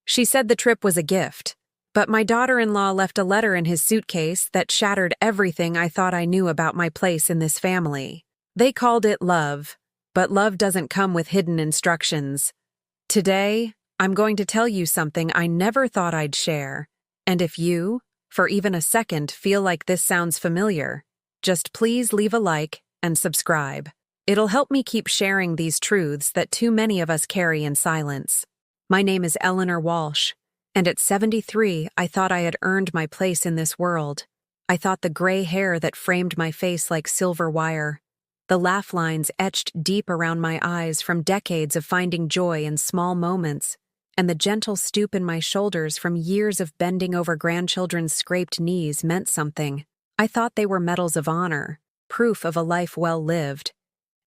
She said the trip was a gift, but my daughter-in-law left a letter in his suitcase that shattered everything I thought I knew about my place in this family. They called it love, but love doesn't come with hidden instructions. Today, I'm going to tell you something I never thought I'd share, and if you, for even a second, feel like this sounds familiar, just please leave a like and subscribe. It'll help me keep sharing these truths that too many of us carry in silence. My name is Eleanor Walsh, and at 73, I thought I had earned my place in this world. I thought the gray hair that framed my face like silver wire, the laugh lines etched deep around my eyes from decades of finding joy in small moments, and the gentle stoop in my shoulders from years of bending over grandchildren's scraped knees meant something. I thought they were medals of honor, proof of a life well lived,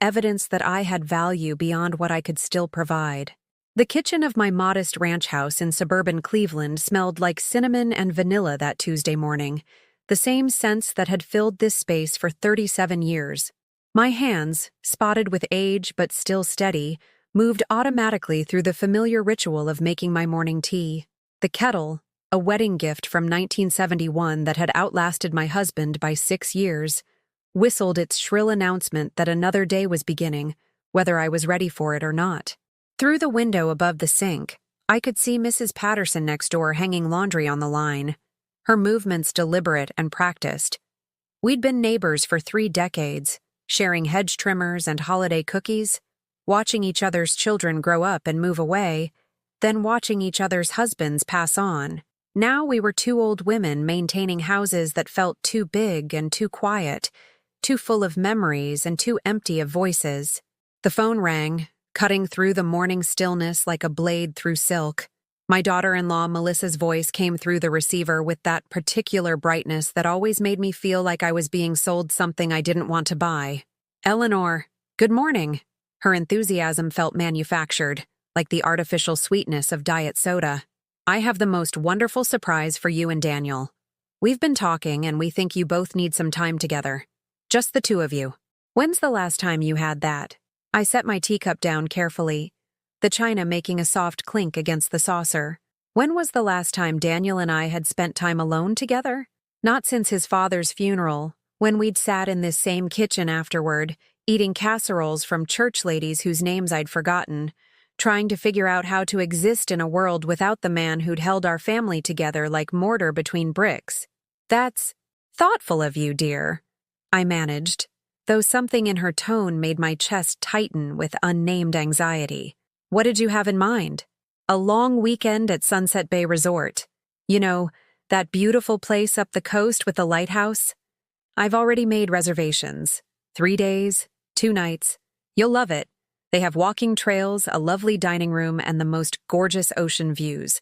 evidence that I had value beyond what I could still provide. The kitchen of my modest ranch house in suburban Cleveland smelled like cinnamon and vanilla that Tuesday morning, the same scents that had filled this space for 37 years. My hands, spotted with age but still steady, moved automatically through the familiar ritual of making my morning tea. The kettle, a wedding gift from 1971 that had outlasted my husband by 6 years, whistled its shrill announcement that another day was beginning, whether I was ready for it or not. Through the window above the sink, I could see Mrs. Patterson next door hanging laundry on the line, her movements deliberate and practiced. We'd been neighbors for 3 decades, sharing hedge trimmers and holiday cookies, watching each other's children grow up and move away, then watching each other's husbands pass on. Now we were 2 old women maintaining houses that felt too big and too quiet, too full of memories and too empty of voices. The phone rang, cutting through the morning stillness like a blade through silk. My daughter-in-law Melissa's voice came through the receiver with that particular brightness that always made me feel like I was being sold something I didn't want to buy. "Eleanor, good morning." Her enthusiasm felt manufactured, like the artificial sweetness of diet soda. "I have the most wonderful surprise for you and Daniel. We've been talking and we think you both need some time together. Just the 2 of you. When's the last time you had that?" I set my teacup down carefully, the china making a soft clink against the saucer. When was the last time Daniel and I had spent time alone together? Not since his father's funeral, when we'd sat in this same kitchen afterward, eating casseroles from church ladies whose names I'd forgotten, trying to figure out how to exist in a world without the man who'd held our family together like mortar between bricks. "That's thoughtful of you, dear," I managed, though something in her tone made my chest tighten with unnamed anxiety. "What did you have in mind?" "A long weekend at Sunset Bay Resort. You know, that beautiful place up the coast with the lighthouse? I've already made reservations. 3 days, 2 nights. You'll love it. They have walking trails, a lovely dining room, and the most gorgeous ocean views.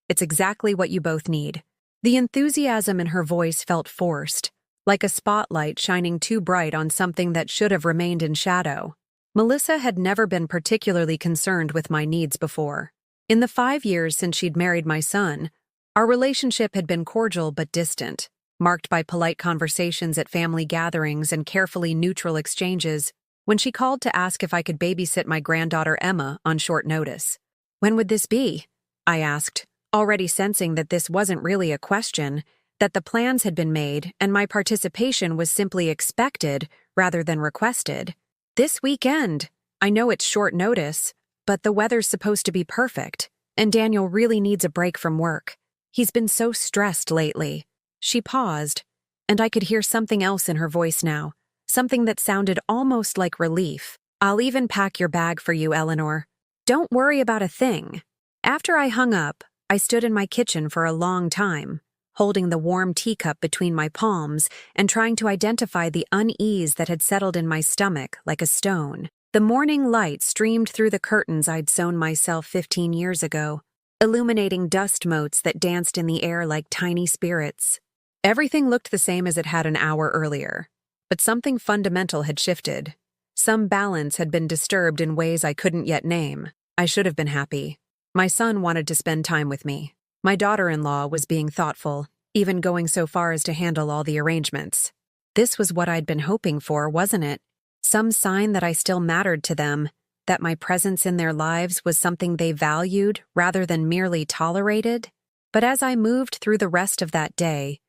It's exactly what you both need." The enthusiasm in her voice felt forced, like a spotlight shining too bright on something that should have remained in shadow. Melissa had never been particularly concerned with my needs before. In the 5 years since she'd married my son, our relationship had been cordial but distant, marked by polite conversations at family gatherings and carefully neutral exchanges. When she called to ask if I could babysit my granddaughter Emma on short notice. "When would this be?" I asked, already sensing that this wasn't really a question, that the plans had been made and my participation was simply expected rather than requested. "This weekend. I know it's short notice, but the weather's supposed to be perfect, and Daniel really needs a break from work. He's been so stressed lately." She paused, and I could hear something else in her voice now, something that sounded almost like relief. "I'll even pack your bag for you, Eleanor. Don't worry about a thing." After I hung up, I stood in my kitchen for a long time, holding the warm teacup between my palms and trying to identify the unease that had settled in my stomach like a stone. The morning light streamed through the curtains I'd sewn myself 15 years ago, illuminating dust motes that danced in the air like tiny spirits. Everything looked the same as it had an hour earlier, but something fundamental had shifted. Some balance had been disturbed in ways I couldn't yet name. I should have been happy. My son wanted to spend time with me. My daughter-in-law was being thoughtful, even going so far as to handle all the arrangements. This was what I'd been hoping for, wasn't it? Some sign that I still mattered to them, that my presence in their lives was something they valued rather than merely tolerated. But as I moved through the rest of that day,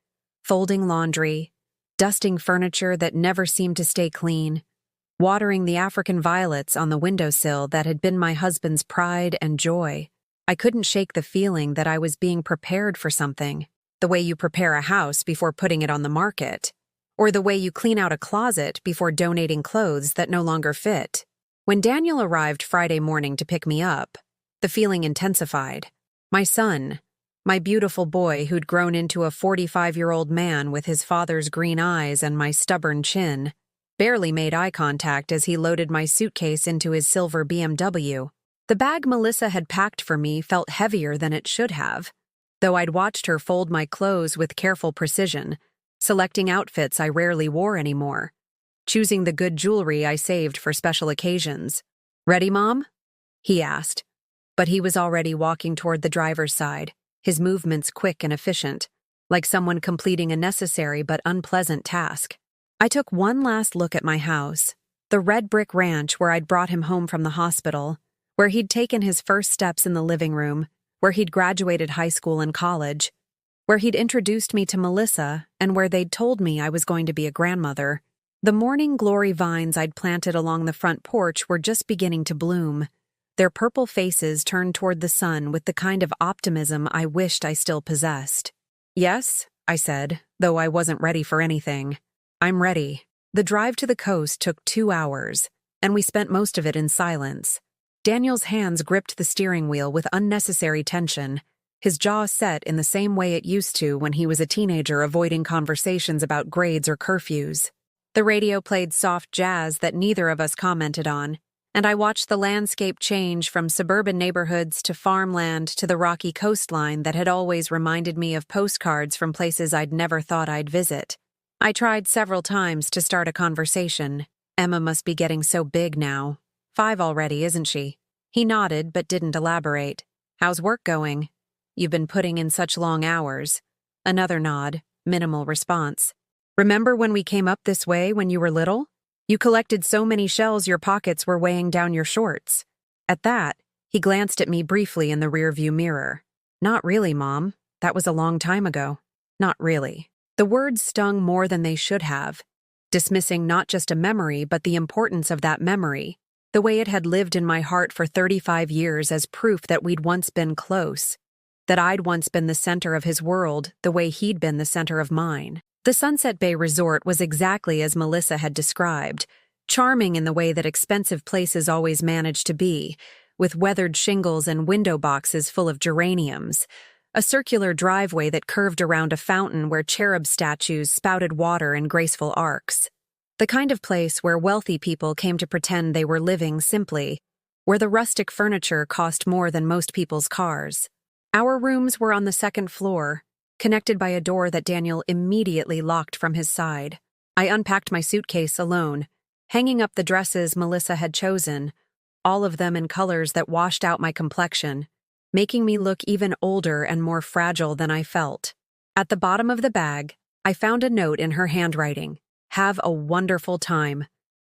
folding laundry, dusting furniture that never seemed to stay clean, watering the African violets on the windowsill that had been my husband's pride and joy, I couldn't shake the feeling that I was being prepared for something, the way you prepare a house before putting it on the market, or the way you clean out a closet before donating clothes that no longer fit. When Daniel arrived Friday morning to pick me up, the feeling intensified. My son, my beautiful boy who'd grown into a 45-year-old man with his father's green eyes and my stubborn chin, barely made eye contact as he loaded my suitcase into his silver BMW. The bag Melissa had packed for me felt heavier than it should have, though I'd watched her fold my clothes with careful precision, selecting outfits I rarely wore anymore, choosing the good jewelry I saved for special occasions. "Ready, Mom?" he asked, but he was already walking toward the driver's side, his movements quick and efficient, like someone completing a necessary but unpleasant task. I took one last look at my house, the red brick ranch where I'd brought him home from the hospital, where he'd taken his first steps in the living room, where he'd graduated high school and college, where he'd introduced me to Melissa, and where they'd told me I was going to be a grandmother. The morning glory vines I'd planted along the front porch were just beginning to bloom, their purple faces turned toward the sun with the kind of optimism I wished I still possessed. "Yes," I said, though I wasn't ready for anything. "I'm ready." The drive to the coast took 2 hours, and we spent most of it in silence. Daniel's hands gripped the steering wheel with unnecessary tension, his jaw set in the same way it used to when he was a teenager avoiding conversations about grades or curfews. The radio played soft jazz that neither of us commented on, and I watched the landscape change from suburban neighborhoods to farmland to the rocky coastline that had always reminded me of postcards from places I'd never thought I'd visit. I tried several times to start a conversation. "Emma must be getting so big now. 5 already, isn't she?" He nodded but didn't elaborate. "How's work going?" "You've been putting in such long hours." Another nod, minimal response. "Remember when we came up this way when you were little? You collected so many shells your pockets were weighing down your shorts." At that, he glanced at me briefly in the rearview mirror. "Not really, Mom. That was a long time ago." "Not really." The words stung more than they should have, dismissing not just a memory but the importance of that memory, the way it had lived in my heart for 35 years as proof that we'd once been close, that I'd once been the center of his world the way he'd been the center of mine. The Sunset Bay Resort was exactly as Melissa had described, charming in the way that expensive places always manage to be, with weathered shingles and window boxes full of geraniums, a circular driveway that curved around a fountain where cherub statues spouted water in graceful arcs. The kind of place where wealthy people came to pretend they were living simply, where the rustic furniture cost more than most people's cars. Our rooms were on the second floor, connected by a door that Daniel immediately locked from his side. I unpacked my suitcase alone, hanging up the dresses Melissa had chosen, all of them in colors that washed out my complexion, making me look even older and more fragile than I felt. At the bottom of the bag, I found a note in her handwriting. "Have a wonderful time.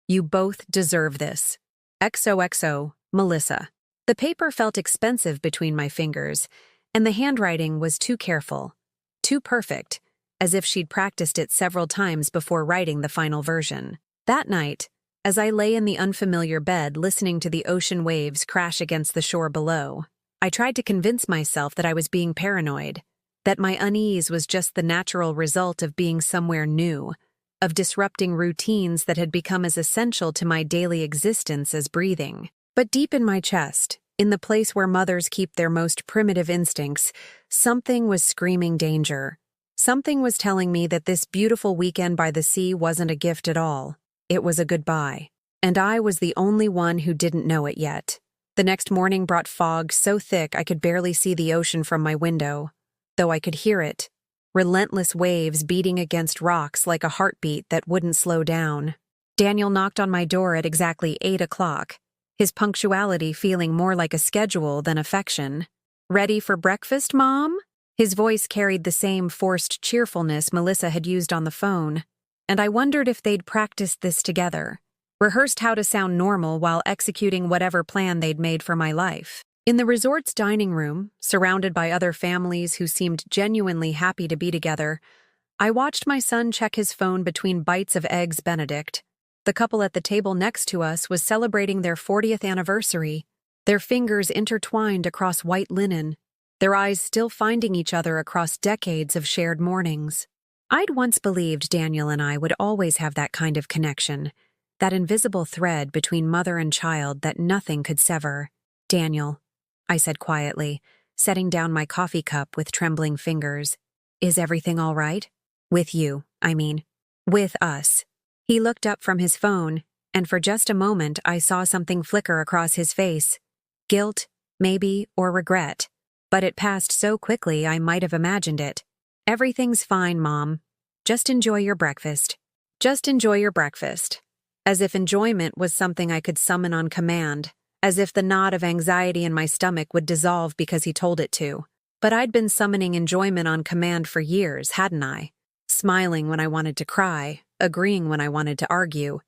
You both deserve this. XOXO, Melissa." The paper felt expensive between my fingers, and the handwriting was too careful, too perfect, as if she'd practiced it several times before writing the final version. That night, as I lay in the unfamiliar bed listening to the ocean waves crash against the shore below, I tried to convince myself that I was being paranoid, that my unease was just the natural result of being somewhere new, of disrupting routines that had become as essential to my daily existence as breathing. But deep in my chest, in the place where mothers keep their most primitive instincts, something was screaming danger. Something was telling me that this beautiful weekend by the sea wasn't a gift at all. It was a goodbye. And I was the only one who didn't know it yet. The next morning brought fog so thick I could barely see the ocean from my window, though I could hear it, relentless waves beating against rocks like a heartbeat that wouldn't slow down. Daniel knocked on my door at exactly 8 o'clock, his punctuality feeling more like a schedule than affection. "Ready for breakfast, Mom?" His voice carried the same forced cheerfulness Melissa had used on the phone, and I wondered if they'd practiced this together, rehearsed how to sound normal while executing whatever plan they'd made for my life. In the resort's dining room, surrounded by other families who seemed genuinely happy to be together, I watched my son check his phone between bites of Eggs Benedict. The couple at the table next to us was celebrating their 40th anniversary, their fingers intertwined across white linen, their eyes still finding each other across decades of shared mornings. I'd once believed Daniel and I would always have that kind of connection, that invisible thread between mother and child that nothing could sever. "Daniel," I said quietly, setting down my coffee cup with trembling fingers, "is everything all right? With you, I mean. With us." He looked up from his phone, and for just a moment I saw something flicker across his face. Guilt, maybe, or regret. But it passed so quickly I might have imagined it. "Everything's fine, Mom. Just enjoy your breakfast. Just enjoy your breakfast." As if enjoyment was something I could summon on command, as if the knot of anxiety in my stomach would dissolve because he told it to. But I'd been summoning enjoyment on command for years, hadn't I? Smiling when I wanted to cry, agreeing when I wanted to argue,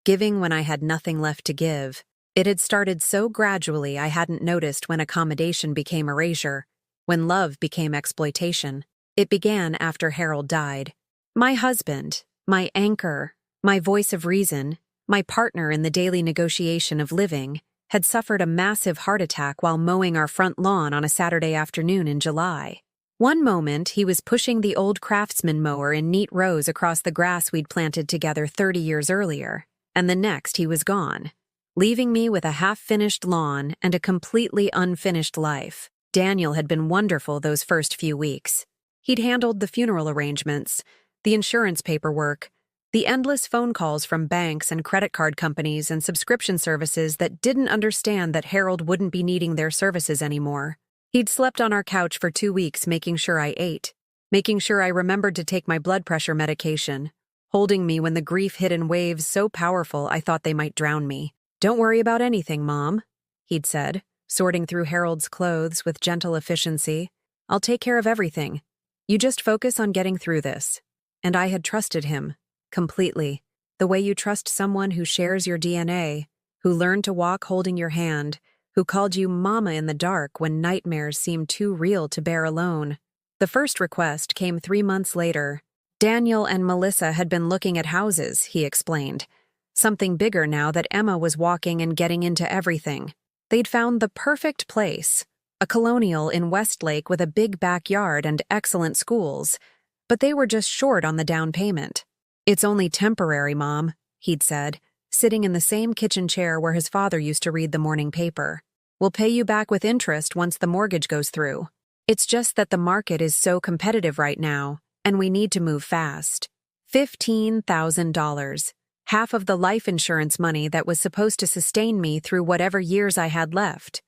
giving when I had nothing left to give. It had started so gradually I hadn't noticed when accommodation became erasure, when love became exploitation. It began after Harold died. My husband, my anchor, my voice of reason, my partner in the daily negotiation of living, had suffered a massive heart attack while mowing our front lawn on a Saturday afternoon in July. One moment, he was pushing the old Craftsman mower in neat rows across the grass we'd planted together 30 years earlier, and the next he was gone, leaving me with a half-finished lawn and a completely unfinished life. Daniel had been wonderful those first few weeks. He'd handled the funeral arrangements, the insurance paperwork, the endless phone calls from banks and credit card companies and subscription services that didn't understand that Harold wouldn't be needing their services anymore. He'd slept on our couch for 2 weeks making sure I ate, making sure I remembered to take my blood pressure medication, holding me when the grief hit in waves so powerful I thought they might drown me. "Don't worry about anything, Mom," he'd said, sorting through Harold's clothes with gentle efficiency. "I'll take care of everything. You just focus on getting through this." And I had trusted him. Completely. The way you trust someone who shares your DNA, who learned to walk holding your hand, who called you Mama in the dark when nightmares seemed too real to bear alone. The first request came 3 months later. Daniel and Melissa had been looking at houses, he explained. Something bigger now that Emma was walking and getting into everything. They'd found the perfect place, a colonial in Westlake with a big backyard and excellent schools, but they were just short on the down payment. "It's only temporary, Mom," he'd said, sitting in the same kitchen chair where his father used to read the morning paper. "We'll pay you back with interest once the mortgage goes through. It's just that the market is so competitive right now, and we need to move fast." $15,000, half of the life insurance money that was supposed to sustain me through whatever years I had left.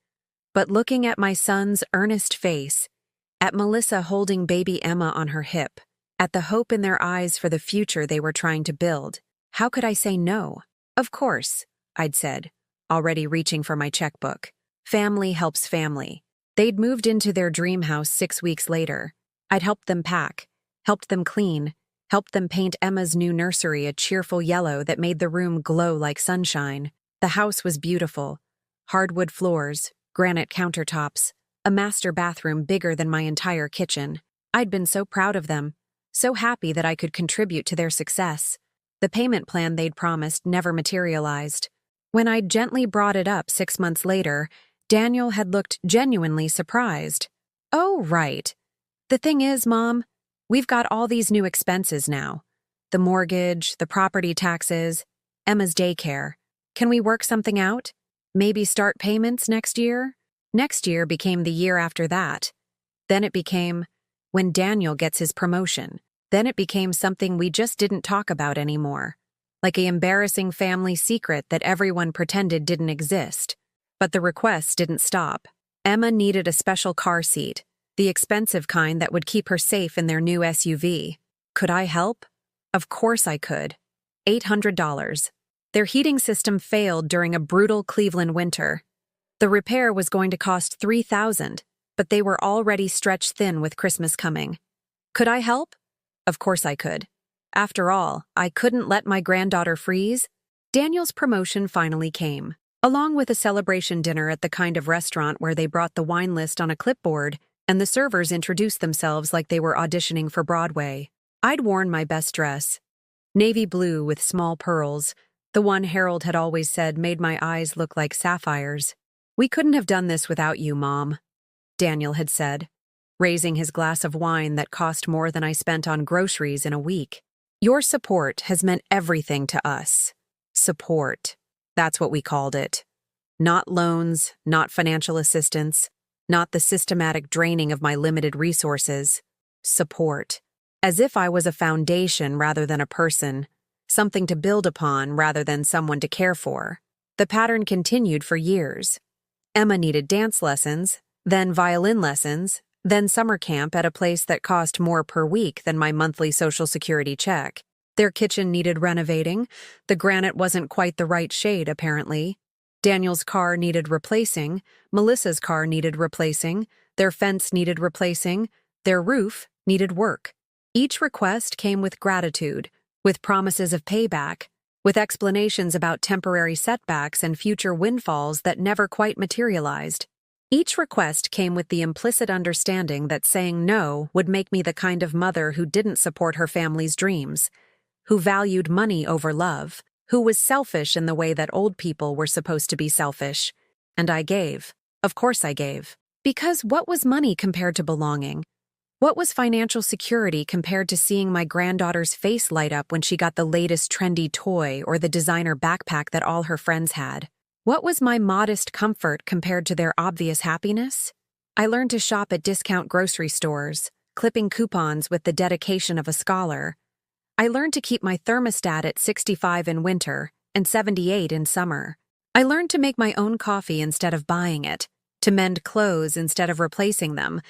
But looking at my son's earnest face, at Melissa holding baby Emma on her hip, at the hope in their eyes for the future they were trying to build, how could I say no? "Of course," I'd said, already reaching for my checkbook. Family helps family. They'd moved into their dream house 6 weeks later. I'd helped them pack, helped them clean, helped them paint Emma's new nursery a cheerful yellow that made the room glow like sunshine. The house was beautiful. Hardwood floors, granite countertops, a master bathroom bigger than my entire kitchen. I'd been so proud of them, so happy that I could contribute to their success. The payment plan they'd promised never materialized. When I'd gently brought it up 6 months later, Daniel had looked genuinely surprised. "Oh, right. The thing is, Mom, we've got all these new expenses now. The mortgage, the property taxes, Emma's daycare. Can we work something out? Maybe start payments next year?" Next year became the year after that. Then it became when Daniel gets his promotion. Then it became something we just didn't talk about anymore, like an embarrassing family secret that everyone pretended didn't exist. But the requests didn't stop. Emma needed a special car seat, the expensive kind that would keep her safe in their new SUV. Could I help? Of course I could. $800. Their heating system failed during a brutal Cleveland winter. The repair was going to cost $3,000, but they were already stretched thin with Christmas coming. Could I help? Of course I could. After all, I couldn't let my granddaughter freeze. Daniel's promotion finally came, along with a celebration dinner at the kind of restaurant where they brought the wine list on a clipboard and the servers introduced themselves like they were auditioning for Broadway. I'd worn my best dress, navy blue with small pearls, the one Harold had always said made my eyes look like sapphires. "We couldn't have done this without you, Mom," Daniel had said, raising his glass of wine that cost more than I spent on groceries in a week. "Your support has meant everything to us." Support. That's what we called it. Not loans, not financial assistance, not the systematic draining of my limited resources. Support. As if I was a foundation rather than a person, something to build upon rather than someone to care for. The pattern continued for years. Emma needed dance lessons, then violin lessons, then summer camp at a place that cost more per week than my monthly Social Security check. Their kitchen needed renovating. The granite wasn't quite the right shade, apparently. Daniel's car needed replacing. Melissa's car needed replacing. Their fence needed replacing. Their roof needed work. Each request came with gratitude, with promises of payback, with explanations about temporary setbacks and future windfalls that never quite materialized. Each request came with the implicit understanding that saying no would make me the kind of mother who didn't support her family's dreams, who valued money over love, who was selfish in the way that old people were supposed to be selfish. And I gave. Of course I gave. Because what was money compared to belonging? What was financial security compared to seeing my granddaughter's face light up when she got the latest trendy toy or the designer backpack that all her friends had? What was my modest comfort compared to their obvious happiness? I learned to shop at discount grocery stores, clipping coupons with the dedication of a scholar. I learned to keep my thermostat at 65 in winter and 78 in summer. I learned to make my own coffee instead of buying it, to mend clothes instead of replacing them,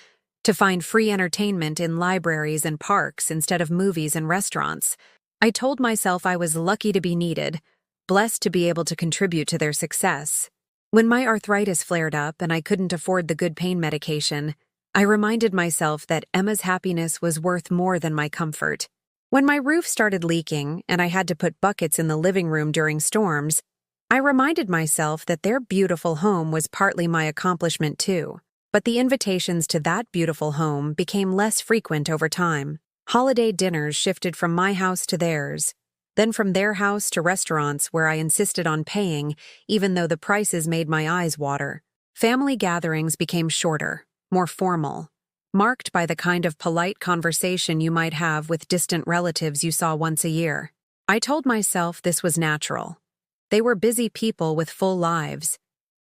to find free entertainment in libraries and parks instead of movies and restaurants. I told myself I was lucky to be needed, blessed to be able to contribute to their success. When my arthritis flared up and I couldn't afford the good pain medication, I reminded myself that Emma's happiness was worth more than my comfort. When my roof started leaking and I had to put buckets in the living room during storms, I reminded myself that their beautiful home was partly my accomplishment too. But the invitations to that beautiful home became less frequent over time. Holiday dinners shifted from my house to theirs, then from their house to restaurants where I insisted on paying, even though the prices made my eyes water. Family gatherings became shorter, more formal, marked by the kind of polite conversation you might have with distant relatives you saw once a year. I told myself this was natural. They were busy people with full lives.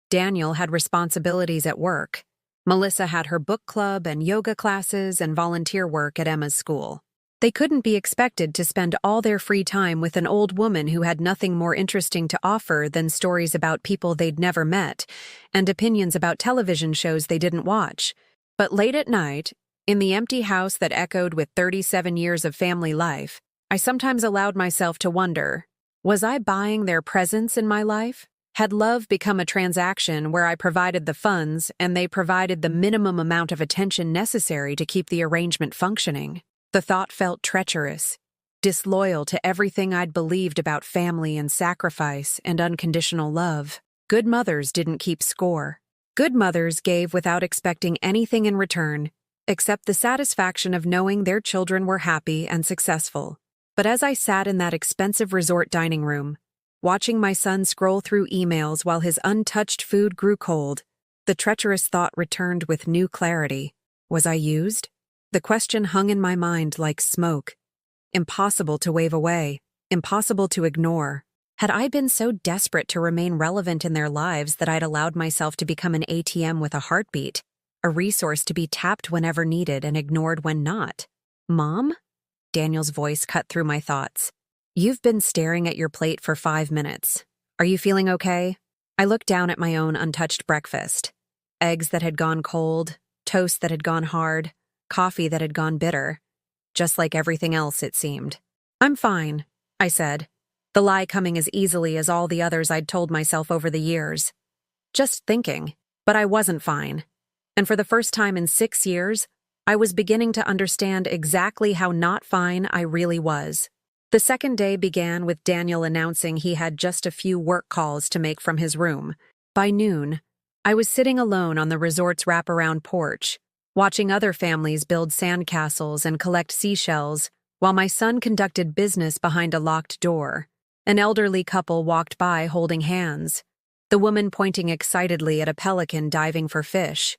Daniel had responsibilities at work. Melissa had her book club and yoga classes and volunteer work at Emma's school. They couldn't be expected to spend all their free time with an old woman who had nothing more interesting to offer than stories about people they'd never met and opinions about television shows they didn't watch. But late at night, in the empty house that echoed with 37 years of family life, I sometimes allowed myself to wonder, was I buying their presence in my life? Had love become a transaction where I provided the funds and they provided the minimum amount of attention necessary to keep the arrangement functioning? The thought felt treacherous, disloyal to everything I'd believed about family and sacrifice and unconditional love. Good mothers didn't keep score. Good mothers gave without expecting anything in return, except the satisfaction of knowing their children were happy and successful. But as I sat in that expensive resort dining room, watching my son scroll through emails while his untouched food grew cold, the treacherous thought returned with new clarity. Was I used? The question hung in my mind like smoke. Impossible to wave away, impossible to ignore. Had I been so desperate to remain relevant in their lives that I'd allowed myself to become an ATM with a heartbeat, a resource to be tapped whenever needed and ignored when not? Mom? Daniel's voice cut through my thoughts. You've been staring at your plate for 5 minutes. Are you feeling okay? I looked down at my own untouched breakfast. Eggs that had gone cold, toast that had gone hard, coffee that had gone bitter. Just like everything else, it seemed. I'm fine, I said, the lie coming as easily as all the others I'd told myself over the years. Just thinking, but I wasn't fine. And for the first time in 6 years, I was beginning to understand exactly how not fine I really was. The second day began with Daniel announcing he had just a few work calls to make from his room. By noon, I was sitting alone on the resort's wraparound porch, watching other families build sandcastles and collect seashells, while my son conducted business behind a locked door. An elderly couple walked by holding hands, the woman pointing excitedly at a pelican diving for fish.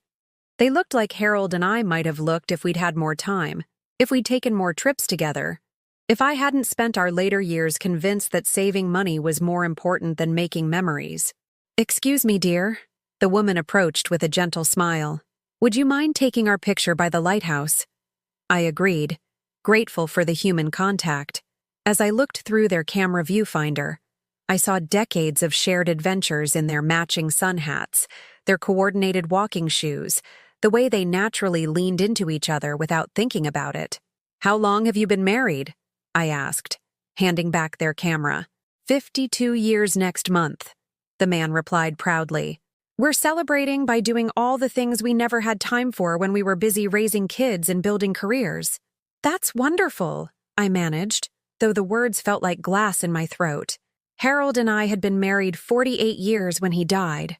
They looked like Harold and I might have looked if we'd had more time, if we'd taken more trips together, if I hadn't spent our later years convinced that saving money was more important than making memories. "Excuse me, dear," the woman approached with a gentle smile. "Would you mind taking our picture by the lighthouse?" I agreed, grateful for the human contact. As I looked through their camera viewfinder, I saw decades of shared adventures in their matching sun hats, their coordinated walking shoes, the way they naturally leaned into each other without thinking about it. "How long have you been married?" I asked, handing back their camera. 52 years next month," the man replied proudly. "We're celebrating by doing all the things we never had time for when we were busy raising kids and building careers." "That's wonderful," I managed, though the words felt like glass in my throat. Harold and I had been married 48 years when he died.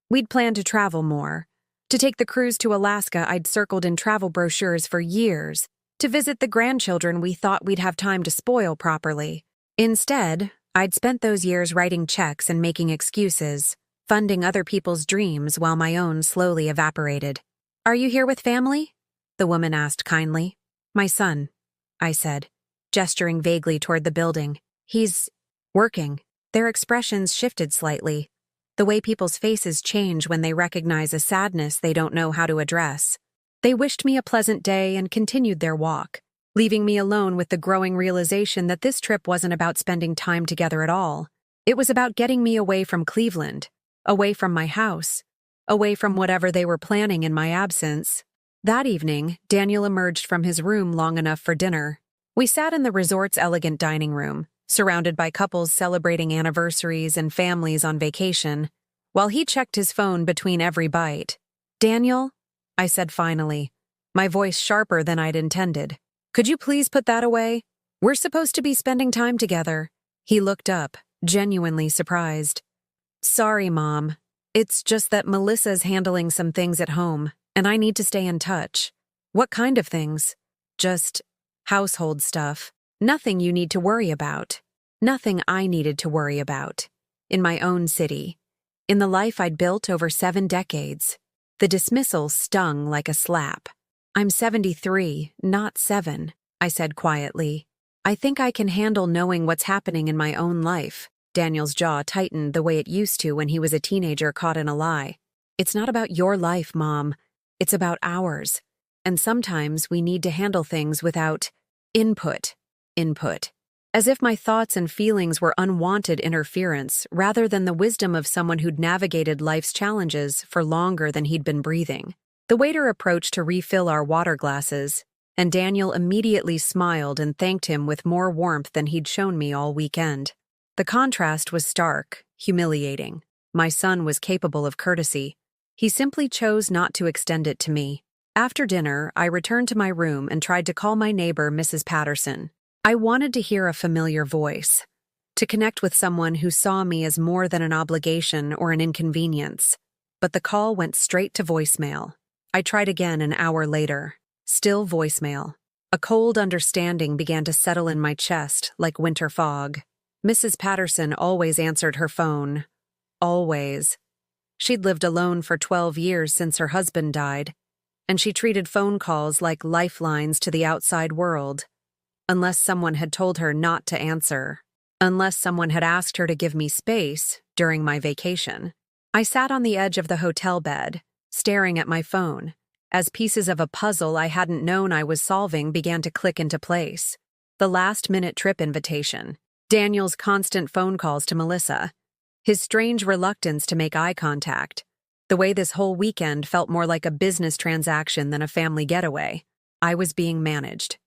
We'd planned to travel more, to take the cruise to Alaska I'd circled in travel brochures for years, to visit the grandchildren we thought we'd have time to spoil properly. Instead, I'd spent those years writing checks and making excuses, funding other people's dreams while my own slowly evaporated. "Are you here with family?" the woman asked kindly. "My son," I said, gesturing vaguely toward the building. "He's working." Their expressions shifted slightly, the way people's faces change when they recognize a sadness they don't know how to address. They wished me a pleasant day and continued their walk, leaving me alone with the growing realization that this trip wasn't about spending time together at all. It was about getting me away from Cleveland, away from my house, away from whatever they were planning in my absence. That evening, Daniel emerged from his room long enough for dinner. We sat in the resort's elegant dining room, surrounded by couples celebrating anniversaries and families on vacation, while he checked his phone between every bite. "Daniel," I said finally, my voice sharper than I'd intended, "could you please put that away? We're supposed to be spending time together." He looked up, genuinely surprised. "Sorry, Mom. It's just that Melissa's handling some things at home, and I need to stay in touch." "What kind of things?" "Just household stuff. Nothing you need to worry about. Nothing I needed to worry about. In my own city. In the life I'd built over 7 decades. The dismissal stung like a slap. "I'm 73, not 7, I said quietly. "I think I can handle knowing what's happening in my own life." Daniel's jaw tightened the way it used to when he was a teenager caught in a lie. "It's not about your life, Mom. It's about ours. And sometimes we need to handle things without input. As if my thoughts and feelings were unwanted interference rather than the wisdom of someone who'd navigated life's challenges for longer than he'd been breathing. The waiter approached to refill our water glasses, and Daniel immediately smiled and thanked him with more warmth than he'd shown me all weekend. The contrast was stark, humiliating. My son was capable of courtesy. He simply chose not to extend it to me. After dinner, I returned to my room and tried to call my neighbor, Mrs. Patterson. I wanted to hear a familiar voice, to connect with someone who saw me as more than an obligation or an inconvenience. But the call went straight to voicemail. I tried again an hour later. Still voicemail. A cold understanding began to settle in my chest like winter fog. Mrs. Patterson always answered her phone. Always. She'd lived alone for 12 years since her husband died, and she treated phone calls like lifelines to the outside world. Unless someone had told her not to answer. Unless someone had asked her to give me space during my vacation. I sat on the edge of the hotel bed, staring at my phone, as pieces of a puzzle I hadn't known I was solving began to click into place. The last-minute trip invitation, Daniel's constant phone calls to Melissa, his strange reluctance to make eye contact, the way this whole weekend felt more like a business transaction than a family getaway. I was being managed,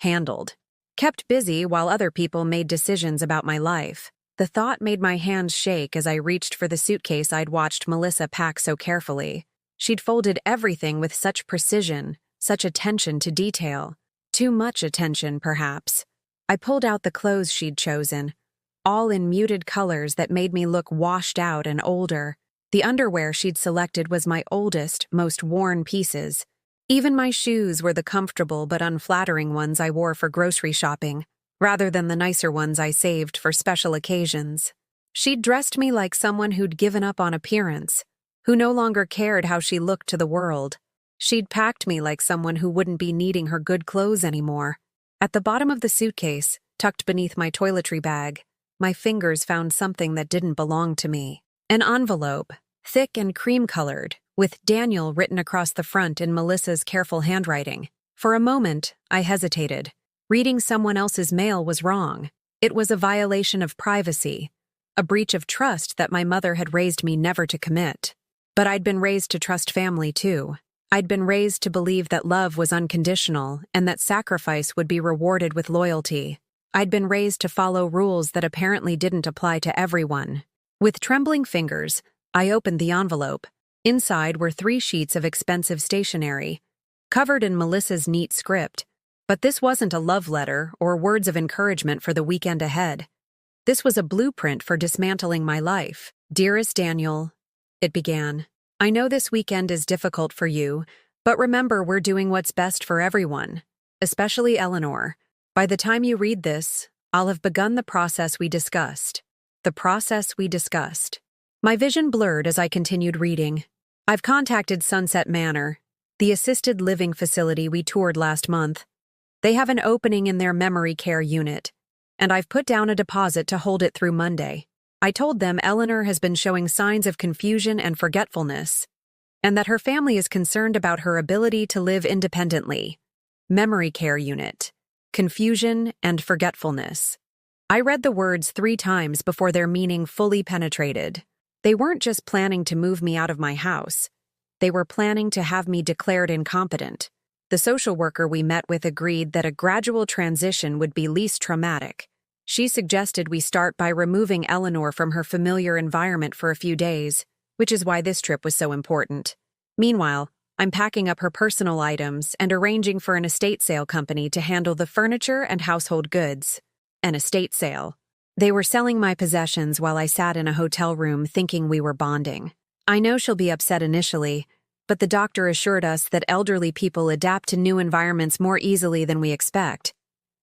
handled, kept busy while other people made decisions about my life. The thought made my hands shake as I reached for the suitcase I'd watched Melissa pack so carefully. She'd folded everything with such precision, such attention to detail. Too much attention, perhaps. I pulled out the clothes she'd chosen, all in muted colors that made me look washed out and older. The underwear she'd selected was my oldest, most worn pieces. Even my shoes were the comfortable but unflattering ones I wore for grocery shopping, rather than the nicer ones I saved for special occasions. She'd dressed me like someone who'd given up on appearance, who no longer cared how she looked to the world. She'd packed me like someone who wouldn't be needing her good clothes anymore. At the bottom of the suitcase, tucked beneath my toiletry bag, my fingers found something that didn't belong to me. An envelope, thick and cream-colored, with Daniel written across the front in Melissa's careful handwriting. For a moment, I hesitated. Reading someone else's mail was wrong. It was a violation of privacy, a breach of trust that my mother had raised me never to commit. But I'd been raised to trust family, too. I'd been raised to believe that love was unconditional and that sacrifice would be rewarded with loyalty. I'd been raised to follow rules that apparently didn't apply to everyone. With trembling fingers, I opened the envelope. Inside were 3 sheets of expensive stationery, covered in Melissa's neat script. But this wasn't a love letter or words of encouragement for the weekend ahead. This was a blueprint for dismantling my life. "Dearest Daniel," it began, "I know this weekend is difficult for you, but remember we're doing what's best for everyone, especially Eleanor. By the time you read this, I'll have begun the process we discussed. The process we discussed." My vision blurred as I continued reading. "I've contacted Sunset Manor, the assisted living facility we toured last month. They have an opening in their memory care unit, and I've put down a deposit to hold it through Monday. I told them Eleanor has been showing signs of confusion and forgetfulness, and that her family is concerned about her ability to live independently. Memory care unit, confusion and forgetfulness." I read the words 3 times before their meaning fully penetrated. They weren't just planning to move me out of my house. They were planning to have me declared incompetent. The social worker we met with agreed that a gradual transition would be least traumatic. She suggested we start by removing Eleanor from her familiar environment for a few days, which is why this trip was so important. Meanwhile, I'm packing up her personal items and arranging for an estate sale company to handle the furniture and household goods. An estate sale. They were selling my possessions while I sat in a hotel room thinking we were bonding. I know she'll be upset initially, but the doctor assured us that elderly people adapt to new environments more easily than we expect,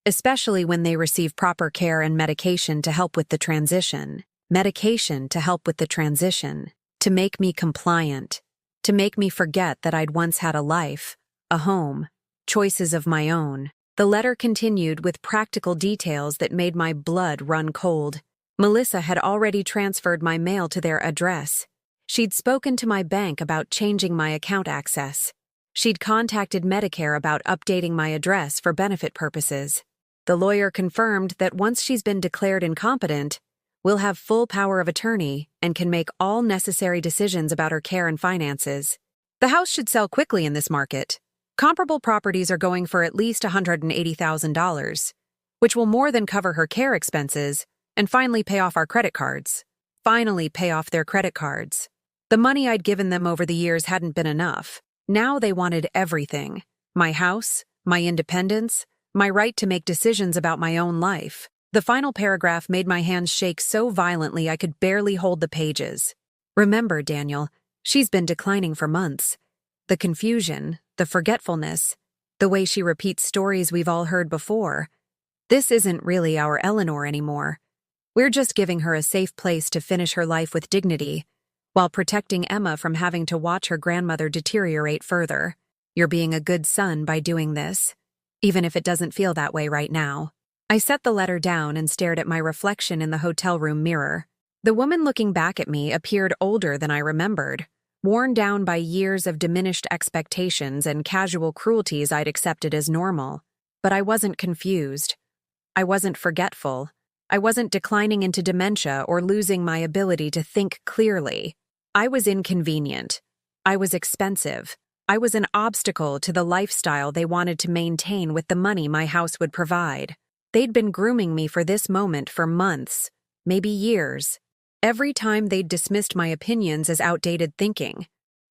especially when they receive proper care and medication to help with the transition. Medication to help with the transition, to make me compliant, to make me forget that I'd once had a life, a home, choices of my own. The letter continued with practical details that made my blood run cold. Melissa had already transferred my mail to their address. She'd spoken to my bank about changing my account access. She'd contacted Medicare about updating my address for benefit purposes. The lawyer confirmed that once she's been declared incompetent, we'll have full power of attorney and can make all necessary decisions about her care and finances. The house should sell quickly in this market. Comparable properties are going for at least $180,000, which will more than cover her care expenses and finally pay off our credit cards. Finally pay off their credit cards. The money I'd given them over the years hadn't been enough. Now they wanted everything. My house, my independence, my right to make decisions about my own life. The final paragraph made my hands shake so violently I could barely hold the pages. "Remember, Daniel, she's been declining for months. The confusion, the forgetfulness, the way she repeats stories we've all heard before. This isn't really our Eleanor anymore. We're just giving her a safe place to finish her life with dignity, while protecting Emma from having to watch her grandmother deteriorate further. You're being a good son by doing this, even if it doesn't feel that way right now." I set the letter down and stared at my reflection in the hotel room mirror. The woman looking back at me appeared older than I remembered, worn down by years of diminished expectations and casual cruelties I'd accepted as normal. But I wasn't confused. I wasn't forgetful. I wasn't declining into dementia or losing my ability to think clearly. I was inconvenient. I was expensive. I was an obstacle to the lifestyle they wanted to maintain with the money my house would provide. They'd been grooming me for this moment for months, maybe years. Every time they'd dismissed my opinions as outdated thinking.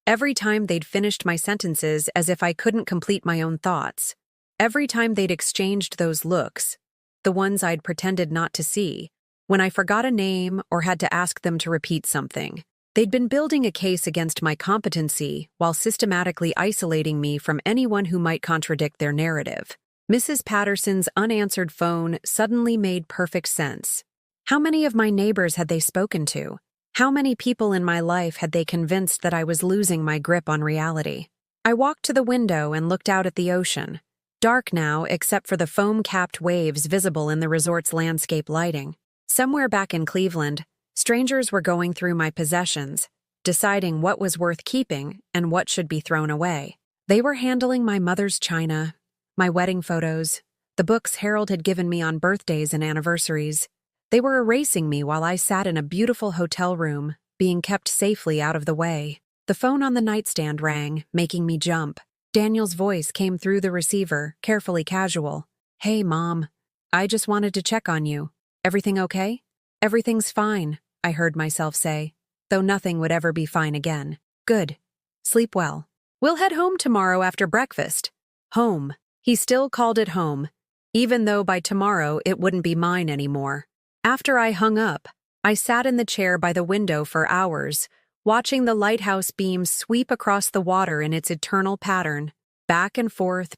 Every time they'd finished my sentences as if I couldn't complete my own thoughts. Every time they'd exchanged those looks, the ones I'd pretended not to see, when I forgot a name or had to ask them to repeat something. They'd been building a case against my competency while systematically isolating me from anyone who might contradict their narrative. Mrs. Patterson's unanswered phone suddenly made perfect sense. How many of my neighbors had they spoken to? How many people in my life had they convinced that I was losing my grip on reality? I walked to the window and looked out at the ocean. Dark now, except for the foam-capped waves visible in the resort's landscape lighting. Somewhere back in Cleveland, strangers were going through my possessions, deciding what was worth keeping and what should be thrown away. They were handling my mother's china, my wedding photos, the books Harold had given me on birthdays and anniversaries. They were erasing me while I sat in a beautiful hotel room, being kept safely out of the way. The phone on the nightstand rang, making me jump. Daniel's voice came through the receiver, carefully casual. "Hey, Mom. I just wanted to check on you. Everything okay?" "Everything's fine," I heard myself say, though nothing would ever be fine again. "Good. Sleep well. We'll head home tomorrow after breakfast." Home. He still called it home, even though by tomorrow it wouldn't be mine anymore. After I hung up, I sat in the chair by the window for hours, watching the lighthouse beam sweep across the water in its eternal pattern, back and forth,